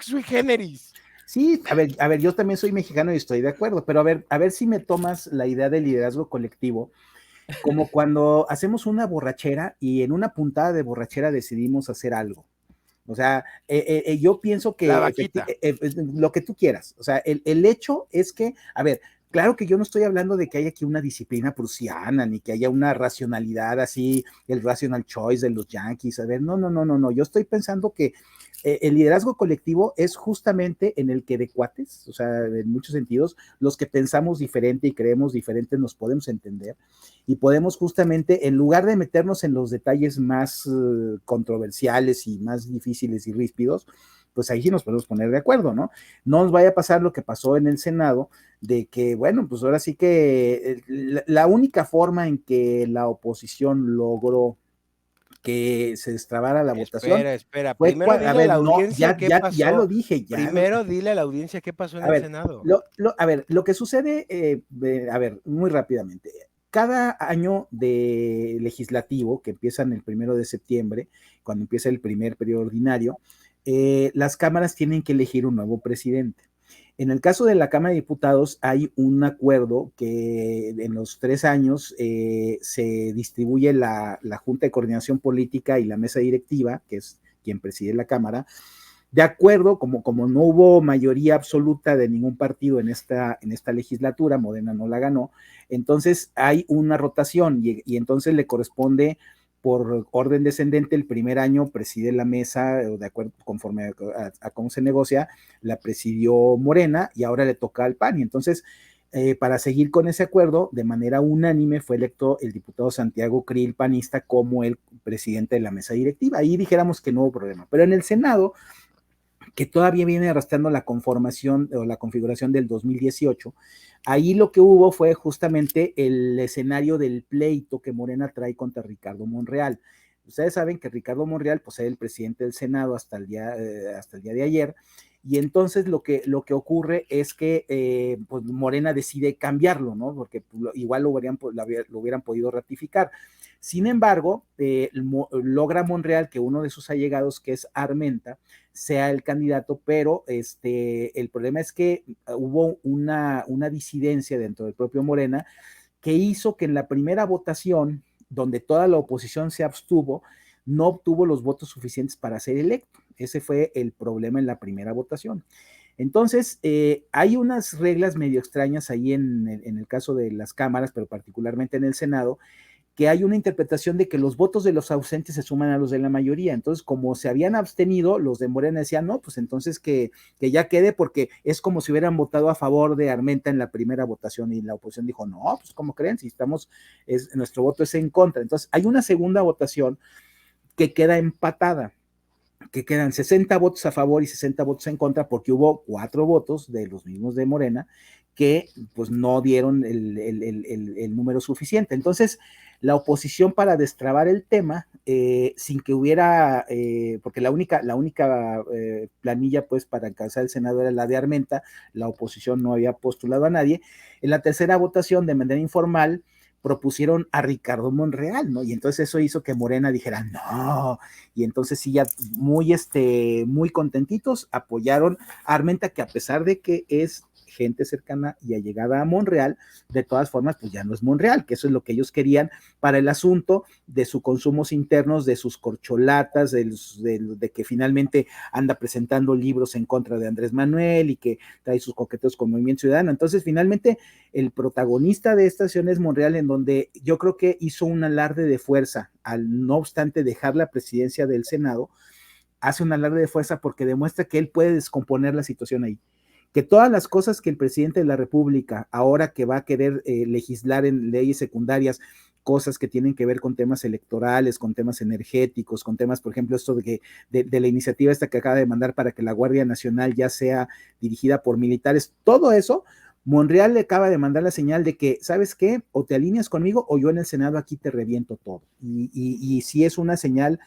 sui generis. sí, a ver, yo también soy mexicano y estoy de acuerdo, pero a ver si me tomas la idea del liderazgo colectivo, como cuando hacemos una borrachera y en una puntada de borrachera decidimos hacer algo. O sea, yo pienso La que vaquita. lo que tú quieras. O sea, el hecho es que, a ver, claro que yo no estoy hablando de que haya aquí una disciplina prusiana, ni que haya una racionalidad así, el rational choice de los yankees. A ver, no. Yo estoy pensando que el liderazgo colectivo es justamente en el que de cuates, o sea, en muchos sentidos, los que pensamos diferente y creemos diferente nos podemos entender y podemos justamente, en lugar de meternos en los detalles más controversiales y más difíciles y ríspidos, pues ahí sí nos podemos poner de acuerdo, ¿no? No nos vaya a pasar lo que pasó en el Senado, de que, bueno, pues ahora sí que la única forma en que la oposición logró que se destrabara la votación Espera. fue, Primero a dile a ver, la no, audiencia qué ya lo pasó. dije, Primero dile a la audiencia qué pasó en a el ver, Senado. a ver, lo que sucede, a ver, muy rápidamente, cada año de legislativo, que empieza en el 1 de septiembre, cuando empieza el primer periodo ordinario, las cámaras tienen que elegir un nuevo presidente. En el caso de la Cámara de Diputados hay un acuerdo que en los 3 años se distribuye la Junta de Coordinación Política y la mesa directiva, que es quien preside la Cámara, de acuerdo, como no hubo mayoría absoluta de ningún partido en esta legislatura, Morena no la ganó, entonces hay una rotación y entonces le corresponde por orden descendente, el primer año preside la mesa, de acuerdo conforme a cómo se negocia, la presidió Morena y ahora le toca al PAN. Y entonces, para seguir con ese acuerdo, de manera unánime fue electo el diputado Santiago Krill, panista, como el presidente de la mesa directiva. Ahí dijéramos que no hubo problema. Pero en el Senado, que todavía viene arrastrando la conformación o la configuración del 2018, ahí lo que hubo fue justamente el escenario del pleito que Morena trae contra Ricardo Monreal. Ustedes saben que Ricardo Monreal pues, era el presidente del Senado hasta el día de ayer, y entonces lo que ocurre es que pues Morena decide cambiarlo, ¿no? Porque igual lo hubieran podido ratificar. Sin embargo, logra Monreal que uno de sus allegados, que es Armenta, sea el candidato, pero el problema es que hubo una disidencia dentro del propio Morena que hizo que en la primera votación, donde toda la oposición se abstuvo, no obtuvo los votos suficientes para ser electo. Ese fue el problema en la primera votación. Entonces, hay unas reglas medio extrañas ahí en el caso de las cámaras, pero particularmente en el Senado, que hay una interpretación de que los votos de los ausentes se suman a los de la mayoría. Entonces, como se habían abstenido, los de Morena decían, no, pues entonces que ya quede, porque es como si hubieran votado a favor de Armenta en la primera votación, y la oposición dijo, no, pues ¿cómo creen? Si nuestro voto es en contra. Entonces, hay una segunda votación que queda empatada, que quedan 60 votos a favor y 60 votos en contra, porque hubo 4 votos de los mismos de Morena que pues no dieron el número suficiente. Entonces, la oposición, para destrabar el tema, sin que hubiera, porque la única planilla pues para encabezar el Senado era la de Armenta, la oposición no había postulado a nadie. En la tercera votación, de manera informal, propusieron a Ricardo Monreal, ¿no? Y entonces eso hizo que Morena dijera, no, y entonces sí, ya muy contentitos, apoyaron a Armenta, que a pesar de que es gente cercana y allegada a Monreal, de todas formas, pues ya no es Monreal, que eso es lo que ellos querían para el asunto de sus consumos internos, de sus corcholatas, de que finalmente anda presentando libros en contra de Andrés Manuel y que trae sus coqueteos con Movimiento Ciudadano. Entonces, finalmente, el protagonista de esta acción es Monreal, en donde yo creo que hizo un alarde de fuerza, al no obstante dejar la presidencia del Senado, hace un alarde de fuerza porque demuestra que él puede descomponer la situación ahí, que todas las cosas que el presidente de la República, ahora que va a querer legislar en leyes secundarias, cosas que tienen que ver con temas electorales, con temas energéticos, con temas, por ejemplo, esto de la iniciativa esta que acaba de mandar para que la Guardia Nacional ya sea dirigida por militares, todo eso, Monreal le acaba de mandar la señal de que, ¿sabes qué? O te alineas conmigo o yo en el Senado aquí te reviento todo. Y sí es una señal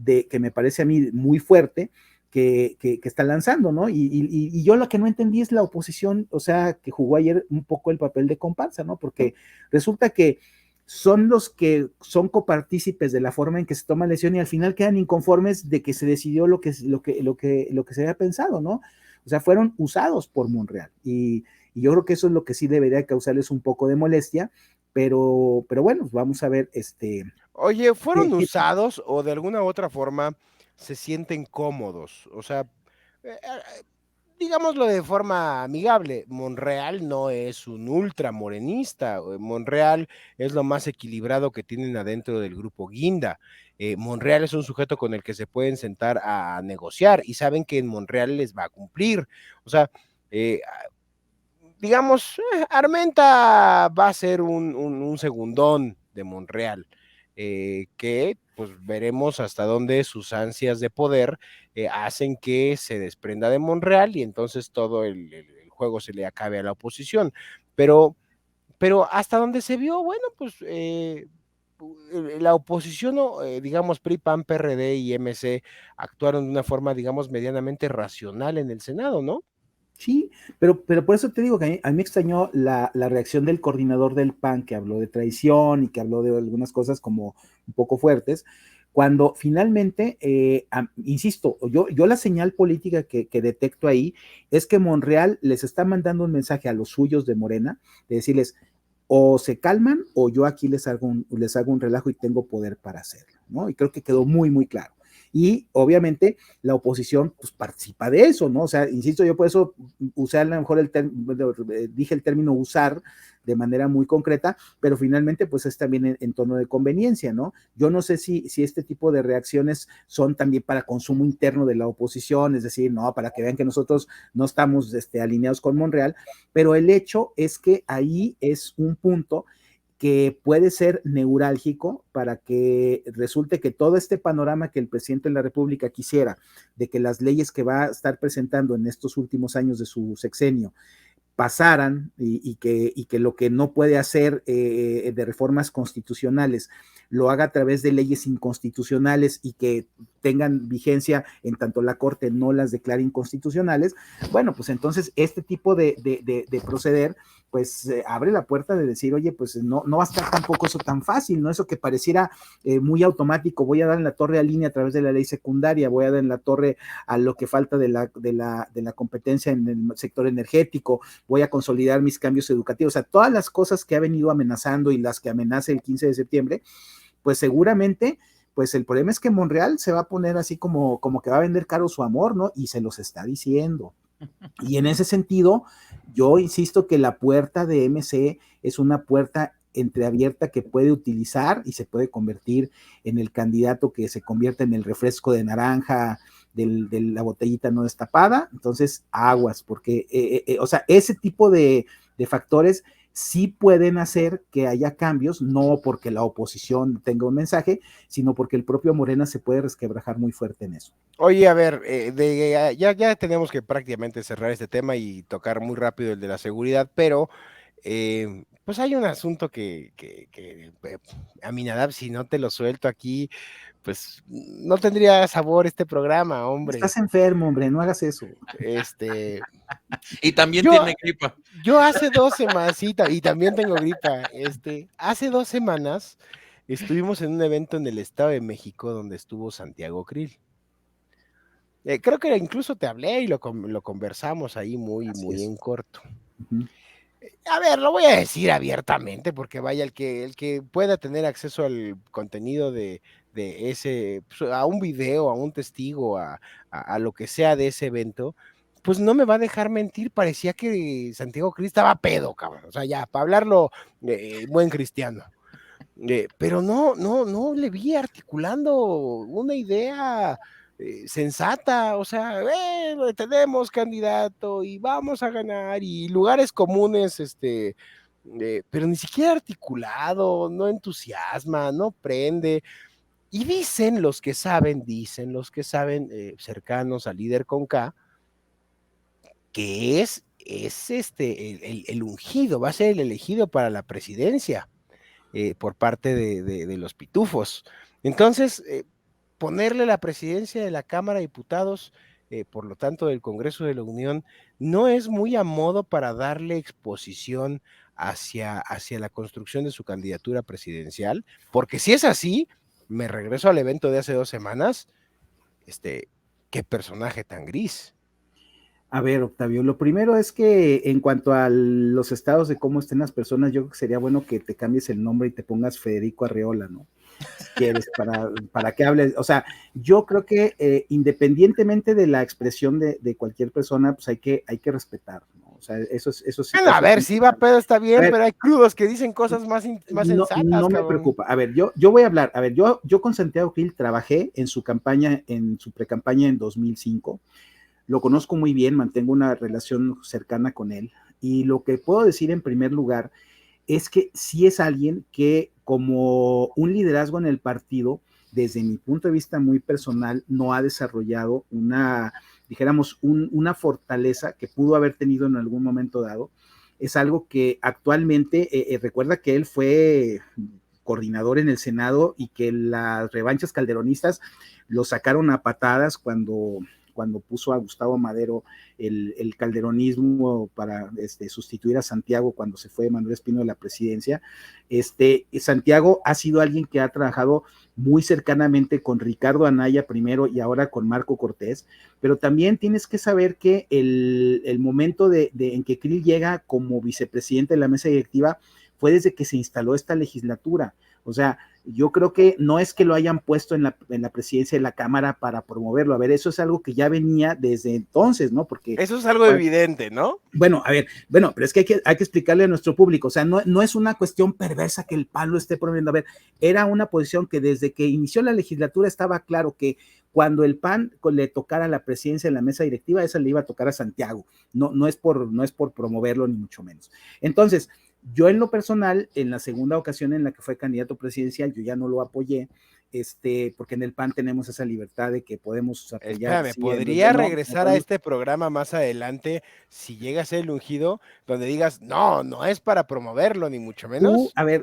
que me parece a mí muy fuerte, que está lanzando, ¿no? Y yo lo que no entendí es la oposición, o sea, que jugó ayer un poco el papel de comparsa, ¿no? Porque resulta que son los que son copartícipes de la forma en que se toma la decisión y al final quedan inconformes de que se decidió lo que se había pensado, ¿no? O sea, fueron usados por Monreal y yo creo que eso es lo que sí debería causarles un poco de molestia, pero bueno, vamos a ver, Oye, ¿fueron usados o de alguna u otra forma se sienten cómodos? O sea, digámoslo de forma amigable, Monreal no es un ultramorenista, Monreal es lo más equilibrado que tienen adentro del grupo Guinda. Monreal es un sujeto con el que se pueden sentar a negociar y saben que en Monreal les va a cumplir. O sea, digamos, Armenta va a ser un segundón de Monreal, que pues veremos hasta dónde sus ansias de poder hacen que se desprenda de Monreal y entonces todo el juego se le acabe a la oposición. Pero hasta donde se vio, bueno, pues la oposición, digamos, PRI, PAN, PRD y MC actuaron de una forma, digamos, medianamente racional en el Senado, ¿no? Sí, pero por eso te digo que a mí me extrañó la reacción del coordinador del PAN, que habló de traición y que habló de algunas cosas como un poco fuertes, cuando finalmente, insisto, yo la señal política que detecto ahí es que Monreal les está mandando un mensaje a los suyos de Morena, de decirles, o se calman o yo aquí les hago un relajo y tengo poder para hacerlo, ¿no? Y creo que quedó muy, muy claro. Y obviamente la oposición pues participa de eso, ¿no? O sea, insisto, yo por eso usé a lo mejor dije el término usar de manera muy concreta, pero finalmente pues es también en tono de conveniencia, ¿no? Yo no sé si este tipo de reacciones son también para consumo interno de la oposición, es decir, no, para que vean que nosotros no estamos alineados con Monreal, pero el hecho es que ahí es un punto que puede ser neurálgico para que resulte que todo este panorama que el presidente de la República quisiera, de que las leyes que va a estar presentando en estos últimos años de su sexenio pasaran y que lo que no puede hacer de reformas constitucionales lo haga a través de leyes inconstitucionales y que tengan vigencia en tanto la Corte no las declare inconstitucionales, bueno, pues entonces este tipo de proceder pues abre la puerta de decir, oye, pues no va a estar tampoco eso tan fácil, ¿no? Eso que pareciera muy automático, voy a dar en la torre a línea a través de la ley secundaria, voy a dar en la torre a lo que falta de la competencia en el sector energético, voy a consolidar mis cambios educativos, o sea, todas las cosas que ha venido amenazando y las que amenaza el 15 de septiembre, pues seguramente, pues el problema es que Monreal se va a poner así como que va a vender caro su amor, ¿no? Y se los está diciendo. Y en ese sentido, yo insisto que la puerta de MC es una puerta entreabierta que puede utilizar y se puede convertir en el candidato que se convierte en el refresco de naranja de la botellita no destapada. Entonces, aguas, porque, o sea, ese tipo de factores sí pueden hacer que haya cambios, no porque la oposición tenga un mensaje, sino porque el propio Morena se puede resquebrajar muy fuerte en eso. Oye, a ver, ya tenemos que prácticamente cerrar este tema y tocar muy rápido el de la seguridad, pero pues hay un asunto que Aminadab, si no te lo suelto aquí, pues no tendría sabor este programa, hombre. Estás enfermo, hombre, no hagas eso. Y también Yo, tiene gripa. yo hace 2 semanas, sí, y también tengo gripa, hace 2 semanas estuvimos en un evento en el Estado de México donde estuvo Santiago Krill. Creo que incluso te hablé y lo conversamos ahí muy en corto. Uh-huh. A ver, lo voy a decir abiertamente porque vaya, el que pueda tener acceso al contenido de ese, pues, a un video, a un testigo, a lo que sea de ese evento, pues no me va a dejar mentir. Parecía que Santiago Krill estaba pedo, cabrón. O sea, ya, para hablarlo buen cristiano. Pero no le vi articulando una idea sensata. O sea, tenemos candidato y vamos a ganar y lugares comunes, pero ni siquiera articulado, no entusiasma, no prende. Y dicen los que saben, cercanos al líder con K, que es el ungido, va a ser el elegido para la presidencia. Por parte de los pitufos. Entonces, ponerle la presidencia de la Cámara de Diputados, por lo tanto del Congreso de la Unión, no es muy a modo para darle exposición hacia la construcción de su candidatura presidencial, porque si es así, me regreso al evento de hace 2 semanas, qué personaje tan gris. A ver, Octavio, lo primero es que en cuanto a los estados de cómo estén las personas, yo creo que sería bueno que te cambies el nombre y te pongas Federico Arreola, ¿no? Si quieres, para que hables. O sea, yo creo que independientemente de la expresión de cualquier persona, pues hay que respetar, ¿no? O sea, eso sí. Bueno, a ver, si va pedo está bien, pero hay crudos que dicen cosas más sensatas. No me preocupa. A ver, yo voy a hablar. A ver, yo con Santiago Krill trabajé en su campaña, en su precampaña en 2005. Lo conozco muy bien, mantengo una relación cercana con él, y lo que puedo decir en primer lugar es que sí es alguien que, como un liderazgo en el partido, desde mi punto de vista muy personal, no ha desarrollado una fortaleza que pudo haber tenido en algún momento dado. Es algo que actualmente, recuerda que él fue coordinador en el Senado y que las revanchas calderonistas lo sacaron a patadas cuando puso a Gustavo Madero el calderonismo para sustituir a Santiago cuando se fue Manuel Espino de la presidencia. Santiago ha sido alguien que ha trabajado muy cercanamente con Ricardo Anaya primero y ahora con Marco Cortés, pero también tienes que saber que el momento en que Krill llega como vicepresidente de la mesa directiva fue desde que se instaló esta legislatura. O sea, yo creo que no es que lo hayan puesto en la presidencia de la Cámara para promoverlo. A ver, eso es algo que ya venía desde entonces, ¿no? Porque eso es algo evidente, ¿no? Bueno, a ver, pero es que hay que explicarle a nuestro público. O sea, no es una cuestión perversa que el PAN lo esté promoviendo. A ver, era una posición que desde que inició la legislatura estaba claro que cuando el PAN le tocara la presidencia de la mesa directiva, esa le iba a tocar a Santiago. No es por promoverlo, ni mucho menos. Entonces, yo en lo personal, en la segunda ocasión en la que fue candidato presidencial, yo ya no lo apoyé, porque en el PAN tenemos esa libertad de que podemos apoyar. Espérame, ¿podría regresar a este programa más adelante si llega a ser el ungido, donde digas, no es para promoverlo, ni mucho menos? A ver,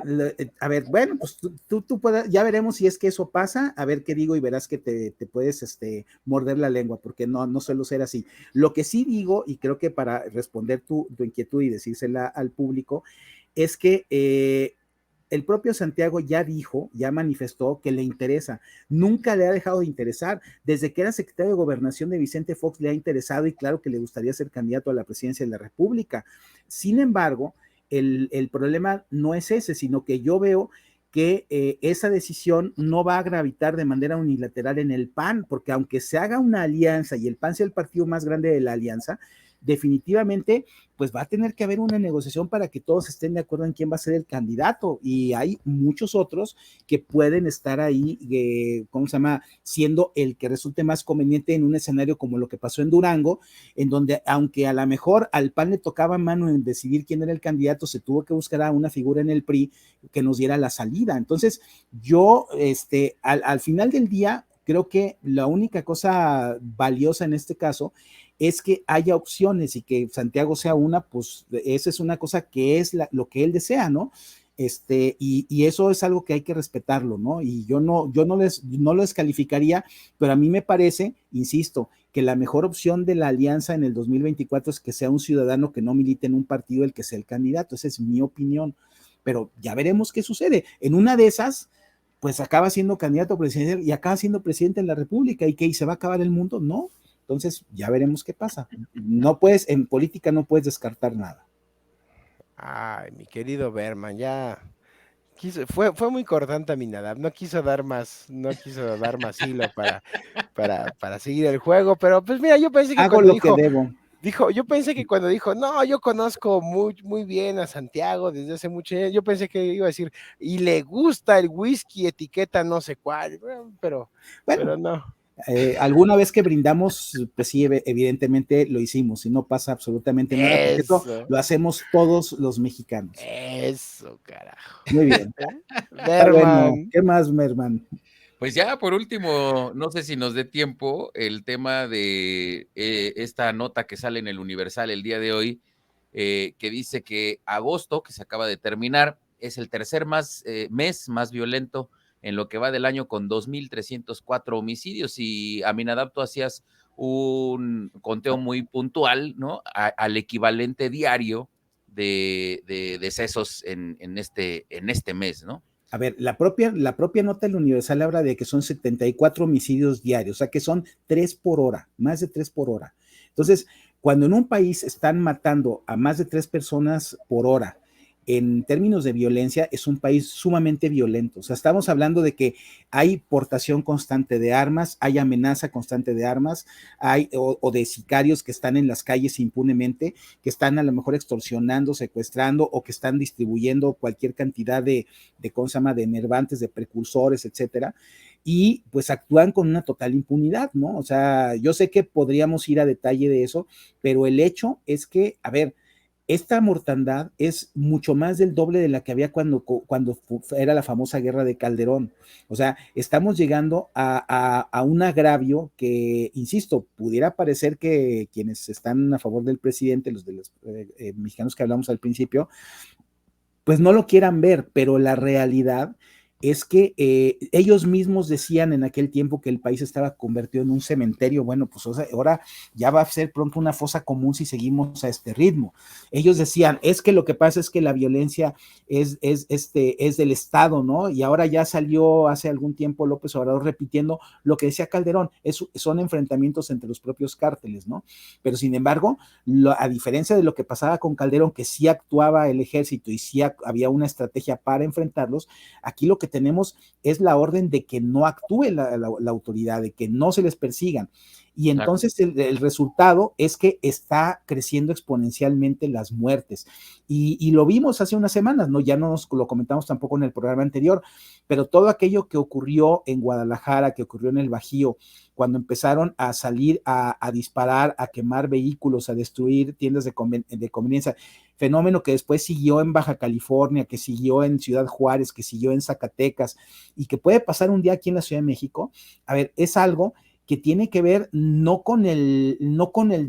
bueno, pues tú puedes, ya veremos si es que eso pasa, a ver qué digo y verás que te puedes morder la lengua, porque no suelo ser así. Lo que sí digo, y creo que para responder tu inquietud y decírsela al público, es que el propio Santiago ya manifestó que le interesa, nunca le ha dejado de interesar, desde que era secretario de Gobernación de Vicente Fox le ha interesado y claro que le gustaría ser candidato a la presidencia de la República. Sin embargo, el problema no es ese, sino que yo veo que esa decisión no va a gravitar de manera unilateral en el PAN, porque aunque se haga una alianza y el PAN sea el partido más grande de la alianza, definitivamente pues va a tener que haber una negociación para que todos estén de acuerdo en quién va a ser el candidato, y hay muchos otros que pueden estar ahí, ¿cómo se llama?, siendo el que resulte más conveniente en un escenario como lo que pasó en Durango, en donde aunque a lo mejor al PAN le tocaba mano en decidir quién era el candidato, se tuvo que buscar a una figura en el PRI que nos diera la salida. Entonces yo, al final del día, creo que la única cosa valiosa en este caso es que haya opciones, y que Santiago sea una, pues esa es una cosa que es lo que él desea, ¿no? Y eso es algo que hay que respetarlo, ¿no? Y yo no lo descalificaría, pero a mí me parece, insisto, que la mejor opción de la alianza en el 2024 es que sea un ciudadano que no milite en un partido el que sea el candidato. Esa es mi opinión, pero ya veremos qué sucede. En una de esas, pues acaba siendo candidato presidencial y acaba siendo presidente de la República, y que se va a acabar el mundo, ¿no? Entonces ya veremos qué pasa. En política no puedes descartar nada. Ay, mi querido Berman, ya fue muy cortante Aminadab, no quiso dar más hilo para seguir el juego, pero pues mira, yo pensé que Hago cuando lo que debo. yo pensé que cuando dijo, no, yo conozco muy bien a Santiago desde hace mucho tiempo, yo pensé que iba a decir, y le gusta el whisky etiqueta no sé cuál, pero Bueno, no. alguna vez que brindamos, pues sí, evidentemente lo hicimos, y no pasa absolutamente nada, porque eso Eso, lo hacemos todos los mexicanos. eso, carajo. Muy bien. Está bueno. Berman. ¿Qué más, Merman? Pues ya por último, no sé si nos dé tiempo el tema de esta nota que sale en el Universal el día de hoy, que dice que agosto, que se acaba de terminar, es el tercer mes más violento en lo que va del año, con 2,304 homicidios. Y Aminadab, tú hacías un conteo muy puntual, ¿no? Al equivalente diario de decesos en este mes, ¿no? A ver, la propia nota del Universal habla de que son 74 homicidios diarios, o sea que son 3 por hora, más de 3 por hora. Entonces, cuando en un país están matando a más de 3 personas por hora, en términos de violencia, es un país sumamente violento. O sea, estamos hablando de que hay portación constante de armas, hay amenaza constante de armas, o de sicarios que están en las calles impunemente, que están a lo mejor extorsionando, secuestrando, o que están distribuyendo cualquier cantidad ¿cómo se llama?, de enervantes, de precursores, etcétera, y pues actúan con una total impunidad, ¿no? O sea, yo sé que podríamos ir a detalle de eso, pero el hecho es que, a ver, esta mortandad es mucho más del doble de la que había cuando era la famosa guerra de Calderón. O sea, estamos llegando a un agravio que, insisto, pudiera parecer que quienes están a favor del presidente, los de los mexicanos que hablamos al principio, pues no lo quieran ver, pero la realidad es que ellos mismos decían en aquel tiempo que el país estaba convertido en un cementerio. Bueno, pues o sea, ahora ya va a ser pronto una fosa común si seguimos a este ritmo. Ellos decían, es que lo que pasa es que la violencia es del Estado, ¿no? Y ahora ya salió hace algún tiempo López Obrador repitiendo lo que decía Calderón, son enfrentamientos entre los propios cárteles, ¿no? Pero sin embargo, a diferencia de lo que pasaba con Calderón, que sí actuaba el ejército y sí había una estrategia para enfrentarlos, aquí lo que tenemos es la orden de que no actúe la autoridad, de que no se les persigan. Y entonces el resultado es que está creciendo exponencialmente las muertes. Y lo vimos hace unas semanas, ¿no? Ya no nos lo comentamos tampoco en el programa anterior, pero todo aquello que ocurrió en Guadalajara, que ocurrió en el Bajío, cuando empezaron a salir a disparar, a quemar vehículos, a destruir tiendas de conveniencia, fenómeno que después siguió en Baja California, que siguió en Ciudad Juárez, que siguió en Zacatecas, y que puede pasar un día aquí en la Ciudad de México. A ver, es algo que tiene que ver no con el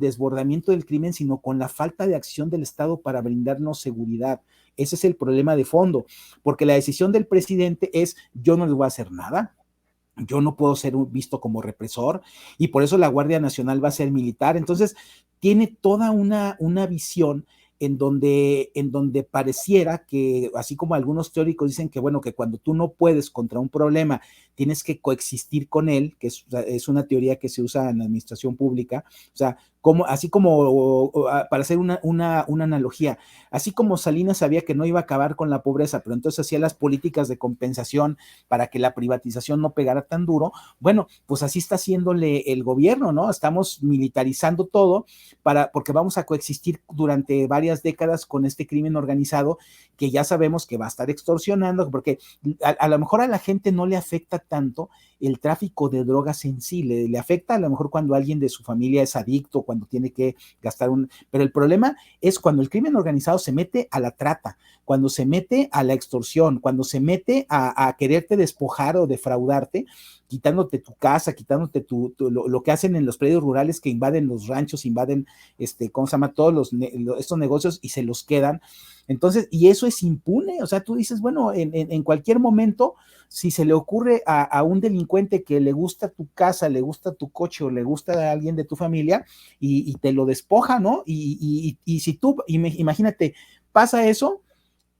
desbordamiento del crimen, sino con la falta de acción del Estado para brindarnos seguridad. Ese es el problema de fondo, porque la decisión del presidente es: yo no les voy a hacer nada, yo no puedo ser visto como represor, y por eso la Guardia Nacional va a ser militar. Entonces, tiene toda una visión en donde pareciera que, así como algunos teóricos dicen que, bueno, que cuando tú no puedes contra un problema, tienes que coexistir con él, que es una teoría que se usa en la administración pública, o sea, así como, para hacer una analogía, así como Salinas sabía que no iba a acabar con la pobreza, pero entonces hacía las políticas de compensación para que la privatización no pegara tan duro, bueno, pues así está haciéndole el gobierno, ¿no? Estamos militarizando todo porque vamos a coexistir durante varias décadas con este crimen organizado que ya sabemos que va a estar extorsionando, porque a lo mejor a la gente no le afecta tanto el tráfico de drogas en sí, le afecta a lo mejor cuando alguien de su familia es adicto, cuando tiene que gastar pero el problema es cuando el crimen organizado se mete a la trata, cuando se mete a la extorsión, cuando se mete a quererte despojar o defraudarte, quitándote tu casa, quitándote lo que hacen en los predios rurales, que invaden los ranchos, invaden, ¿cómo se llama? Todos estos negocios y se los quedan. Entonces, y eso es impune, o sea, tú dices, bueno, en cualquier momento, si se le ocurre a un delincuente que le gusta tu casa, le gusta tu coche o le gusta a alguien de tu familia y te lo despoja, ¿no? Y si tú, imagínate, pasa eso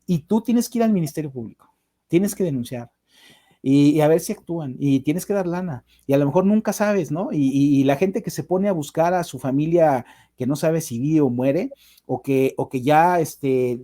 y tú tienes que ir al Ministerio Público, tienes que denunciar. Y a ver si actúan, y tienes que dar lana, y a lo mejor nunca sabes, ¿no? Y la gente que se pone a buscar a su familia que no sabe si vive o muere, o que ya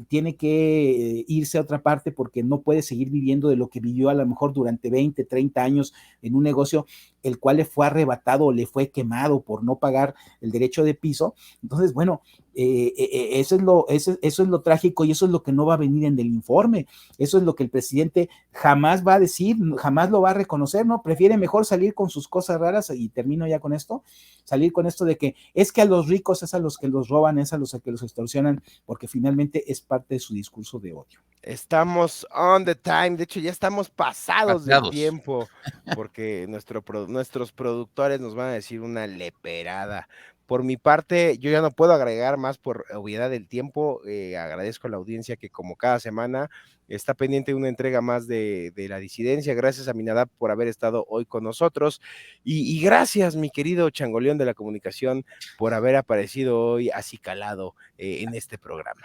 tiene que irse a otra parte porque no puede seguir viviendo de lo que vivió a lo mejor durante 20, 30 años en un negocio, el cual le fue arrebatado o le fue quemado por no pagar el derecho de piso. Entonces, bueno, eso es lo trágico y eso es lo que no va a venir en el informe. Eso es lo que el presidente jamás va a decir, jamás lo va a reconocer, ¿no? Prefiere mejor salir con sus cosas raras, y termino ya con esto, salir con esto de que es que a los ricos es a los que los roban, es a los que los extorsionan, porque finalmente es parte de su discurso de odio. Estamos on the time, de hecho ya estamos pasados del tiempo, porque nuestros productores nos van a decir una leperada. Por mi parte, yo ya no puedo agregar más por obviedad del tiempo. Agradezco a la audiencia que como cada semana está pendiente de una entrega más de La Disidencia. Gracias a Aminadab por haber estado hoy con nosotros. Y gracias, mi querido changoleón de la comunicación, por haber aparecido hoy acicalado en este programa.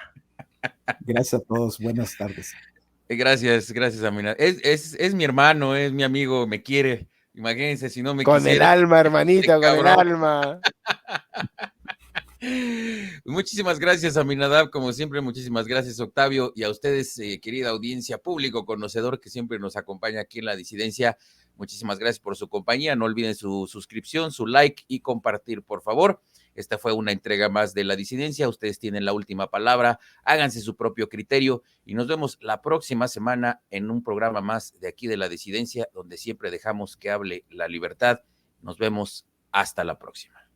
Gracias a todos, buenas tardes. Gracias, Aminadab. Es mi hermano, es mi amigo, me quiere. Imagínense si no me con quisiera. Con el alma, hermanito, con el alma. Muchísimas gracias, Aminadab, como siempre, muchísimas gracias, Octavio, y a ustedes, querida audiencia, público conocedor que siempre nos acompaña aquí en La Disidencia. Muchísimas gracias por su compañía. No olviden su suscripción, su like y compartir, por favor. Esta fue una entrega más de La Disidencia. Ustedes tienen la última palabra. Háganse su propio criterio y nos vemos la próxima semana en un programa más de aquí de La Disidencia, donde siempre dejamos que hable la libertad. Nos vemos. Hasta la próxima.